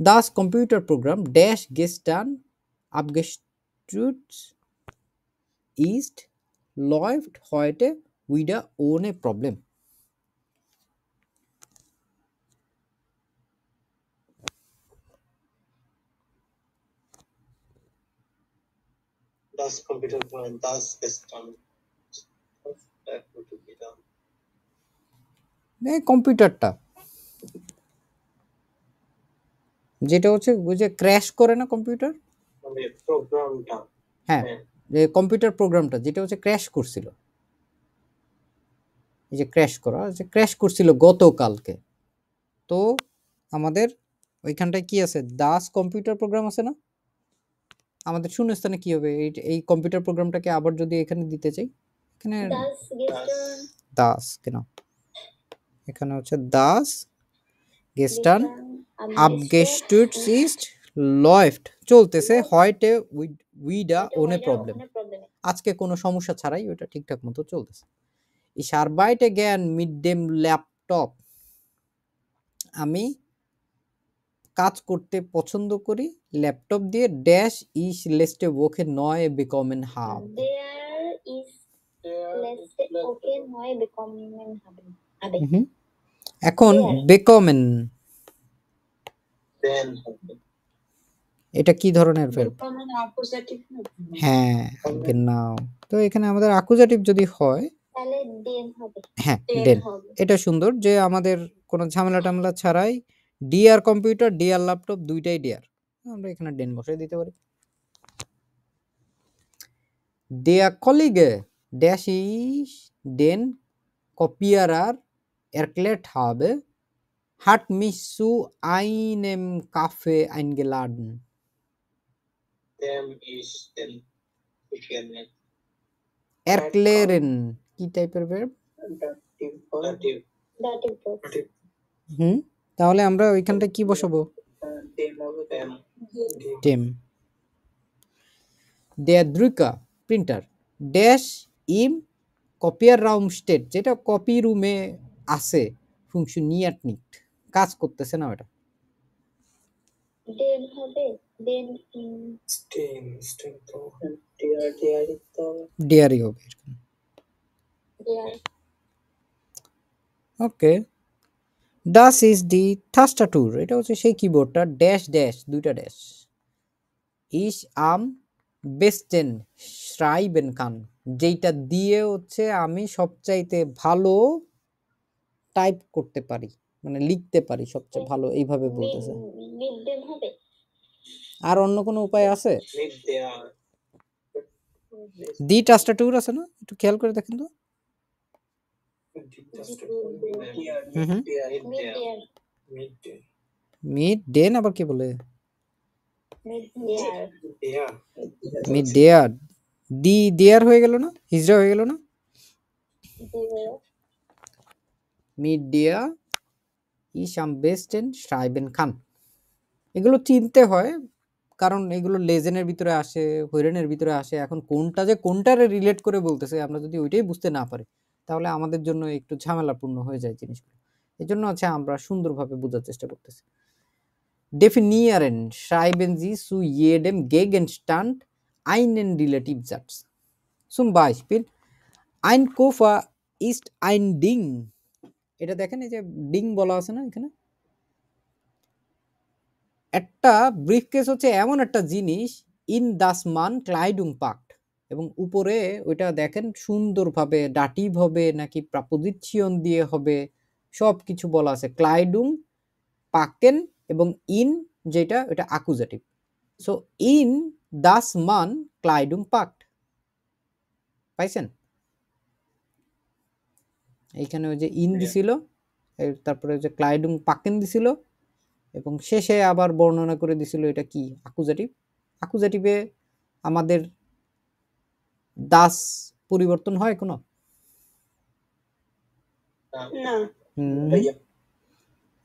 [SPEAKER 1] Das Computerprogramm dash gestern abgestürzt ist läuft heute wieder ohne Problem.
[SPEAKER 4] Das Computerprogramm, das ist dann
[SPEAKER 1] এই কম্পিউটারটা যেটা হচ্ছে ওই যে ক্র্যাশ করে না কম্পিউটার,
[SPEAKER 4] মানে প্রোগ্রামটা,
[SPEAKER 1] হ্যাঁ যে কম্পিউটার প্রোগ্রামটা যেটা হচ্ছে ক্র্যাশ করছিল, এই যে ক্র্যাশ করছিল গতকালকে। তো আমাদের ওইখানটায় কি আছে, দাস কম্পিউটার প্রোগ্রাম আছে না, আমাদের শূন্যস্থানে কি হবে, এই কম্পিউটার প্রোগ্রামটাকে আবার যদি এখানে দিতে চাই, এখানে
[SPEAKER 2] Das gestern
[SPEAKER 1] দাস কেন, এখানে হচ্ছে দাস গেস্টার্ন abgestürzt ist läuft চলতেছে, heute wieder ohne Problem, আজকে কোনো সমস্যা ছাড়াই ওটা ঠিকঠাক মতো চলতেছে। Ich arbeite gern mit dem Laptop, আমি কাজ করতে পছন্দ করি ল্যাপটপ দিয়ে, dash ich letzte Woche neu bekommen habe,
[SPEAKER 2] Der ist letzte Woche neu bekommen habe.
[SPEAKER 1] এখন bekommen
[SPEAKER 4] দেন
[SPEAKER 1] এটা কি ধরনের verb?
[SPEAKER 2] Bekommen accusative হবে।
[SPEAKER 1] হ্যাঁ genau, তো এখানে আমাদের অ্যাকুজাটিভ যদি হয়
[SPEAKER 2] তাহলে den হবে।
[SPEAKER 1] হ্যাঁ
[SPEAKER 2] Den
[SPEAKER 1] দেন,
[SPEAKER 2] হবে।
[SPEAKER 1] এটা সুন্দর যে আমাদের কোনো ঝামেলা টামেলা ছাড়াই ডিয়ার কম্পিউটার ডিয়ার ল্যাপটপ দুইটাই ডিয়ার, আমরা এখানে ডেন বসিয়ে দিতে পারি। Der Kollege, der ich den Kopierer erklärt habe, hat mich zu einem Kaffee eingeladen.
[SPEAKER 4] dem ist den Beginnen.
[SPEAKER 1] Erklären কি টাইপের verb?
[SPEAKER 4] Dativ.
[SPEAKER 2] Dative verb।
[SPEAKER 1] তাহলে আমরা ওইখানটা কি বসাবো,
[SPEAKER 4] Dem হবে dem.
[SPEAKER 1] dem. Der Drucker printer dash im Kopierraum steht, যেটা copy রুমে আছে, funktioniert nicht কাজ করতেছে না ওটা,
[SPEAKER 2] Den হবে। Den
[SPEAKER 4] Stem তো der তো
[SPEAKER 1] ডিয়ারই হবে।
[SPEAKER 2] der
[SPEAKER 1] ওকে, das ist die Tastatur, এটা হচ্ছে সেই কিবোর্ডটা, ড্যাশ ড্যাশ দুইটা dash, ich am besten schreiben kann, যেটা দিয়ে হচ্ছে আমি সবচাইতে ভালো টাইপ করতে পারি, মানে লিখতে পারি সবচেয়ে ভালো, এইভাবে বলতেছে।
[SPEAKER 2] mit dem হবে।
[SPEAKER 1] আর অন্য কোনো উপায় আছে?
[SPEAKER 4] mit der
[SPEAKER 1] দি টাস্টাটুর আছে না, একটু খেয়াল করে দেখেন তো।
[SPEAKER 2] Mit der
[SPEAKER 1] মিড ডেন আবার কি বলে,
[SPEAKER 2] mit der
[SPEAKER 1] মিড দেয়ার, দি দেয়ার হয়ে গেল না, হিজরা হয়ে গেল না,
[SPEAKER 2] der
[SPEAKER 1] মিড দেয়ার ich am besten schreiben kann, এগুলো চিনতে হয় কারণ এগুলো লেজেনের ভিতরে আসে, হইরেনের ভিতরে আসে, এখন কোনটা যে কোনটারে রিলেট করে বলতেছে আমরা যদি ওইটাই বুঝতে না পারি তাহলে আমাদের জন্য একটু ঝামেলাপূর্ণ হয়ে যায় জিনিসগুলো, এই জন্য আছে আমরা সুন্দরভাবে বোঝার চেষ্টা করতেছি। Definieren schreiben Sie zu jedem Gegenstand einen Relativsatz. Zum Beispiel ein Koffer ist ein Ding, এটা দেখেন এই যে ডিং বলা আছে না এখানে, একটা ব্রিফকেস হচ্ছে এমন একটা জিনিস, ইন দাস মান ক্লাইডুং পাক্ট, এবং উপরে ওইটা দেখেন সুন্দরভাবে ডাটিভ হবে নাকি প্রাপোজিশন দিয়ে হবে সব কিছু বলা আছে, ক্লাইডুং পাকেন এবং ইন যেটা এটা আকুজাটিভ, সো ইন দাস মান ক্লাইডুং পাক্ট, পাইছেন? এইখানে ওই যে ইন দিছিল, তারপরে যে ক্লাইডুং পাকেন দিছিল, এবং শেষে আবার বর্ণনা করে দিছিল এটা কি আকুজাটিভ। আকুজাটিভে আমাদের দাস পরিবর্তন হয় কোনো?
[SPEAKER 5] না।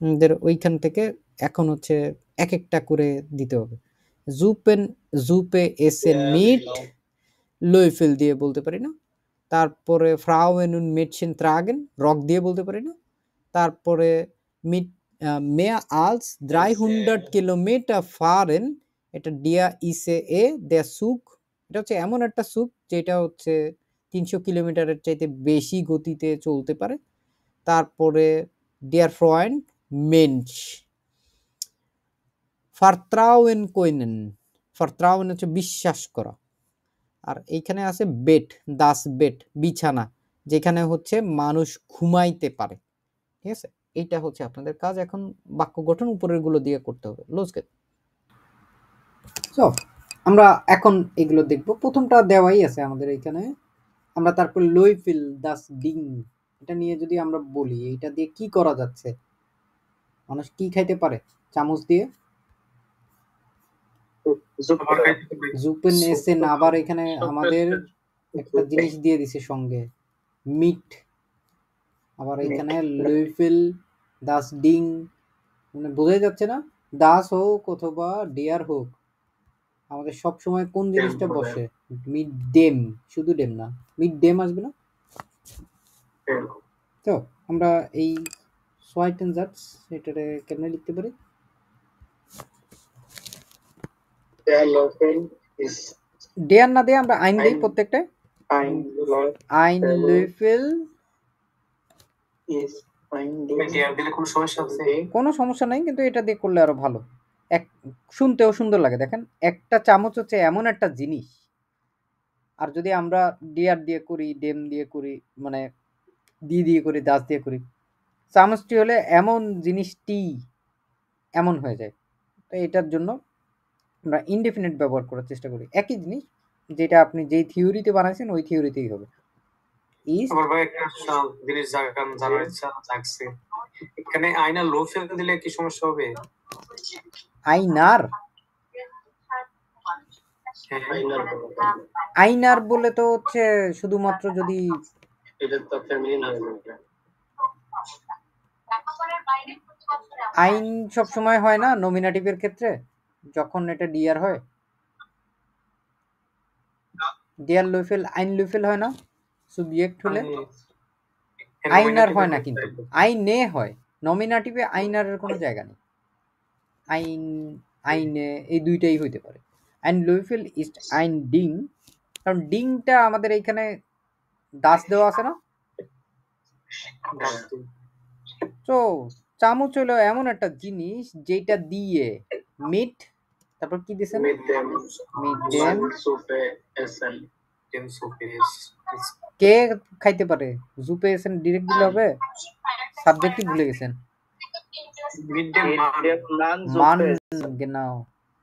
[SPEAKER 1] আমাদের ওইখান থেকে এখন হচ্ছে এক একটা করে দিতে হবে। জুপে এসেন মিট লইফেল দিয়ে বলতে পারি না। তারপরে ফ্রাউয়েন উন মেডসেন ট্রাগেন রক দিয়ে বলতে পারি না। তারপরে মিট mehr als 300 কিলোমিটার ফারেন, এটা ডিয়া ইসে der Zug, এটা হচ্ছে এমন একটা সুক যেটা হচ্ছে 300 কিলোমিটারের চাইতে বেশি গতিতে চলতে পারে। তারপরে der Freund Mensch, vertrauen können, vertrauen হচ্ছে বিশ্বাস করা। আর এইখানে আছে বেড, দাস বেড বিছানা, যেখানে হচ্ছে মানুষ ঘুমাইতে পারে। ঠিক আছে, এইটা হচ্ছে আপনাদের কাজ। এখন বাক্য গঠন উপরের গুলো দিয়ে করতে হবে। লোজকে সো আমরা এখন এগুলো দেখব। প্রথমটা দেওয়াই আছে আমাদের এখানে। আমরা তারপর লইফিল দাস ডিং, এটা নিয়ে যদি আমরা বলি এটা দিয়ে কি করা যাচ্ছে, মানুষ কি খাইতে পারে চামচ দিয়ে? জুপেন এসেন, আবার এখানে আমাদের একটা জিনিস দিয়ে দিছে সঙ্গে, মিট। আবার এখানে লইফিল দাস ডিং, মানে বোঝাই যাচ্ছে না দাস হোক অথবা ডিয়ার হোক, আমাদের সব সময় কোন জিনিসটা বসে? মিড ডেম, শুধু ডেম না, মিড ডেম আসবে না? তো আমরা এই সোয়াইটেন জাটস এটারে কেমনে লিখতে পারি? ডেয়ার না দিয়ে আমরা আইন দিই প্রত্যেকটা। আইন লইফেল কোনো সমস্যা নাই, কিন্তু এটা দিয়ে করলে আরো ভালো, এক শুনতেও সুন্দর লাগে। দেখেন একটা চামচ হচ্ছে এমন একটা জিনিস, আর যদি আমরা ডিয়ার দিয়ে করি, ডেম দিয়ে করি, মানে দিয়ে করি, দাস দিয়ে করি, চামচটি হলে এমন জিনিসটি এমন হয়ে যায়। তো এটার জন্য আমরা ইনডেফিনিট ব্যবহার করার চেষ্টা করি। একই জিনিস যেটা আপনি যেই থিওরিতে বানাইছেন ওই থিওরিতেই হবে। ইজ
[SPEAKER 4] আমার ভাই একটা জিনিস জানার ইচ্ছা জাগছে, এখানে আয়না লো ফেল দিলে কি সমস্যা হবে?
[SPEAKER 1] আইনার, আইনার বলে তো হচ্ছে শুধুমাত্র যদি
[SPEAKER 4] এটা তো ফ্যামিলি হয়ে যাবে।
[SPEAKER 1] আইন সব সময় হয় না নমিনেটিভের ক্ষেত্রে, যখন এটা ডিয়ার হয়, ডিয়ার লুইফেল আইন লুইফেল হয় না সাবজেক্ট হলে, আইনার হয় না, কিন্তু আইনে হয়। নমিনেটিভে আইনারের কোনো জায়গা নেই। আইন, আইনে এই দুইটাই হইতে পারে। আইন লুইফেল ইস্ট আইন ডিং, কারণ ডিংটা আমাদের এইখানে দাস দেওয়া আছে না। তো চামচ হলো এমন একটা জিনিস যেটা দিয়ে মিট, তারপর কি দিছেন? Meet Dame. কে খাইতে পারে? জুপে এসেন ডিরেক্ট দিলে হবে? সাবজেক্টই ভুলে গেছেন। মান, genau,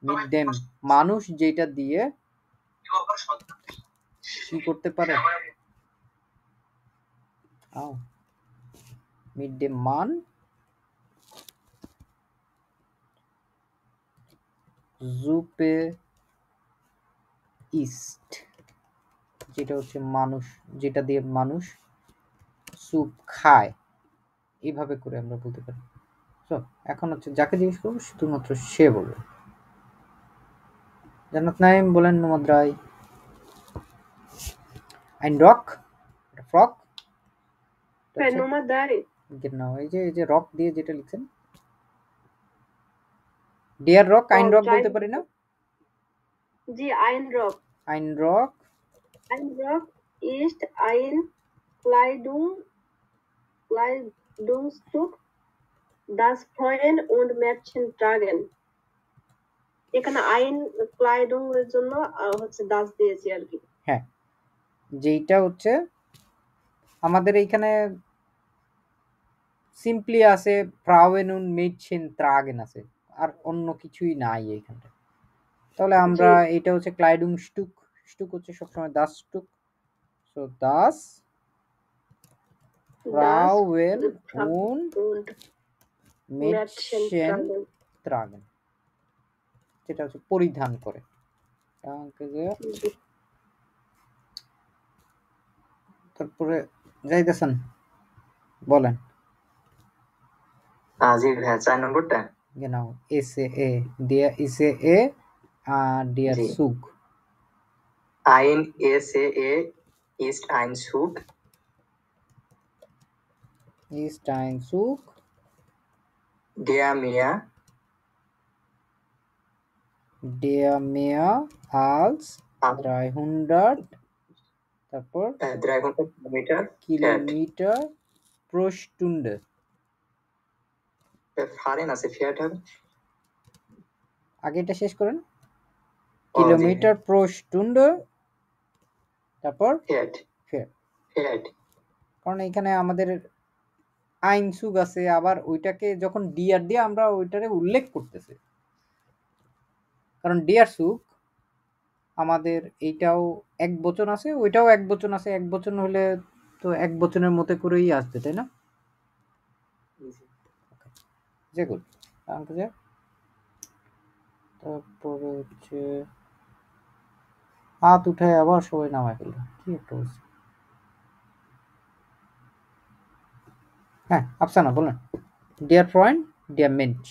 [SPEAKER 1] মিট ডেম, মানুষ যেটা দিয়ে কি করতে পারে? মিড ডে মান জুপে ইস্ট, যেটা হচ্ছে মানুষ, যেটা দিয়ে মানুষ স্যুপ খায়, এইভাবে করে আমরা বলতে পারি। তো এখন হচ্ছে যাকে জিজ্ঞেস করবো শুধুমাত্র সে বলবে। জান্নাত নাইম বলেন, নোমাদ রায়। আইন রক, ফ্রক,
[SPEAKER 5] নোমাদ রায়,
[SPEAKER 1] না এই যে রক দিয়ে যেটা লিখছেন, ডিয়ার রক, আইন রক বলতে পারি না?
[SPEAKER 5] জি আইন রক,
[SPEAKER 1] আইন রক,
[SPEAKER 5] আইন রক ইস্ট আইন ক্লাইডুংস্টুক das Freuen und Mädchen tragen। এখানে আইন ক্লাইডুং এর জন্য হচ্ছে দাস দিয়েছি আর কি।
[SPEAKER 1] হ্যাঁ, যেটা হচ্ছে আমাদের এইখানে সিম্পলি আছে ফ্রাউয়েন উন মেডসেন ট্রাগেন আছে, আর অন্য কিছুই নাই এইখানটা। তাহলে আমরা এটা হচ্ছে ক্লাইডুং স্টুক, স্টুক হচ্ছে সবসময় দাস স্টুক, সো দাস ফ্রাউয়েন উন মেডসেন ট্রাগেন, যেটা হচ্ছে পরিধান করে। তারপরে যাইতেছেন, বলেন।
[SPEAKER 6] জি ভাইয়া 4 নম্বরটা
[SPEAKER 1] Genau, SAA. Der ICE, der
[SPEAKER 6] জি
[SPEAKER 1] Zug.
[SPEAKER 6] ein SAE ist ein Zug
[SPEAKER 1] Ist ein Zug,
[SPEAKER 6] der
[SPEAKER 1] mehr als 300 তারপর
[SPEAKER 6] 300 Kilometer fährt.
[SPEAKER 1] Kilometre pro Stunde.
[SPEAKER 6] Fahren আছে fährt হবে
[SPEAKER 1] আগে এটা শেষ করেন।
[SPEAKER 6] জি
[SPEAKER 1] কিলোমিটার pro Stunde তারপর
[SPEAKER 6] fährt.
[SPEAKER 1] কারণ এখানে আমাদের আইনসুগ আছে, আবার ওইটাকে যখন ডিয়ার দিয়ে আমরা ওইটারে উল্লেখ করতেছি, কারণ ডিয়ার সুগ আমাদের এইটাও এক বচন আছে, ওইটাও এক বচন আছে। এক বচন হলে তো এক বচনের মতো করেই আসবে, তাই না? যেগুলো তারপরে হচ্ছে হাত উঠায় আবার সবাই নামায় ফেললো, কি একটা অবস্থা। হ্যাঁ, আফসানা বলেন। ডিয়ার ফ্রেন্ড, ডিয়ার মেন্স।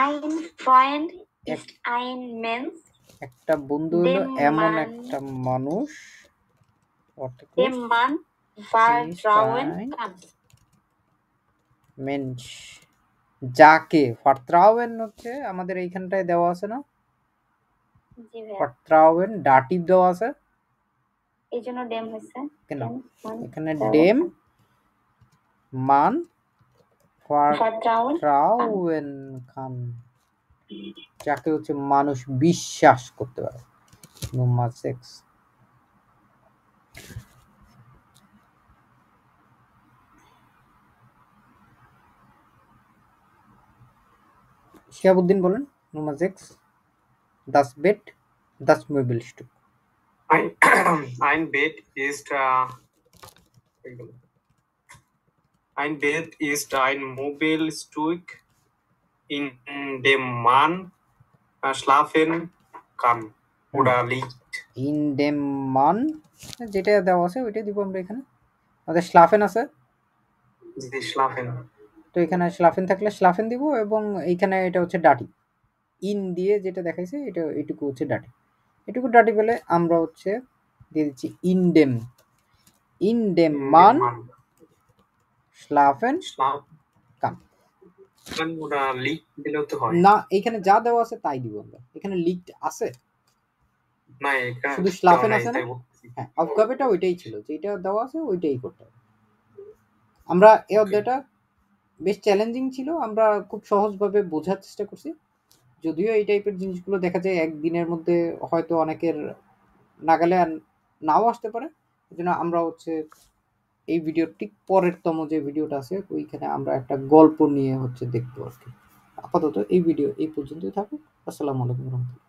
[SPEAKER 2] Ein Freund ist ein Mensch,
[SPEAKER 1] একটা বন্ধু হলো এমন একটা মানুষ
[SPEAKER 2] dem man vertrauen kann.
[SPEAKER 1] মেন্স যাকে ভার্ট্রাউয়েন হচ্ছে আমাদের এইখানটায় দেওয়া আছে না,
[SPEAKER 2] জি ভাইয়া,
[SPEAKER 1] ভার্ট্রাউয়েন ডাটিভ দেওয়া আছে,
[SPEAKER 2] এই জন্য ডেম হয়েছে।
[SPEAKER 1] কেন
[SPEAKER 2] man
[SPEAKER 1] এখানে ডেম মান
[SPEAKER 2] vertrauen
[SPEAKER 1] ভার্ট্রাউয়েন খান, যাকে হচ্ছে মানুষ বিশ্বাস করতে পারে। নাম্বার 6 শিহাবুদ্দিন বলেন। Number 6 das Bett, das Möbelstück.
[SPEAKER 4] Ein Bett ist ein Bett ist ein Möbelstück, in dem man schlafen kann oder liegt.
[SPEAKER 1] In dem man যেটা দেওয়া আছে ওইটাই দিব আমরা এখানে। আমাদের schlafen আছে,
[SPEAKER 4] জি schlafen,
[SPEAKER 1] তো এখানে schlafen থাকলে schlafen দিব, এবং এইখানে এটা হচ্ছে ডাটি ইন দিয়ে যেটা দেখাইছে এটা এইটুকু হচ্ছে ডাটি। এটুকু ডাটি পেলে আমরা হচ্ছে দিয়ে দিচ্ছি in dem man schlafen kann
[SPEAKER 4] oder liegt দিলেও তো হয়
[SPEAKER 1] না, এখানে যা দেওয়া আছে তাই দিব আমরা। এখানে লিকড আছে
[SPEAKER 4] না, এখানে
[SPEAKER 1] শুধু schlafen আছে না? হ্যাঁ, aufgabeটা ওইটাই ছিল, যেটা দেওয়া আছে ওইটাই করতে হবে। আমরা এই অধ্যায়টা বেশ চ্যালেঞ্জিং ছিল, আমরা খুব সহজভাবে বোঝার চেষ্টা করছি। যদিও এই টাইপের জিনিসগুলো দেখা যায় একদিনের মধ্যে হয়তো অনেকের নাগালে নাও আসতে পারে, এজন্য আমরা হচ্ছে এই ভিডিওর ঠিক পরেরতম যে ভিডিওটা আছে ওইখানে আমরা একটা গল্প নিয়ে হচ্ছে দেখবো আর কি। আপাতত এই ভিডিও এই পর্যন্তই থাকুক। আসসালামু আলাইকুম রহমতুল্লাহ।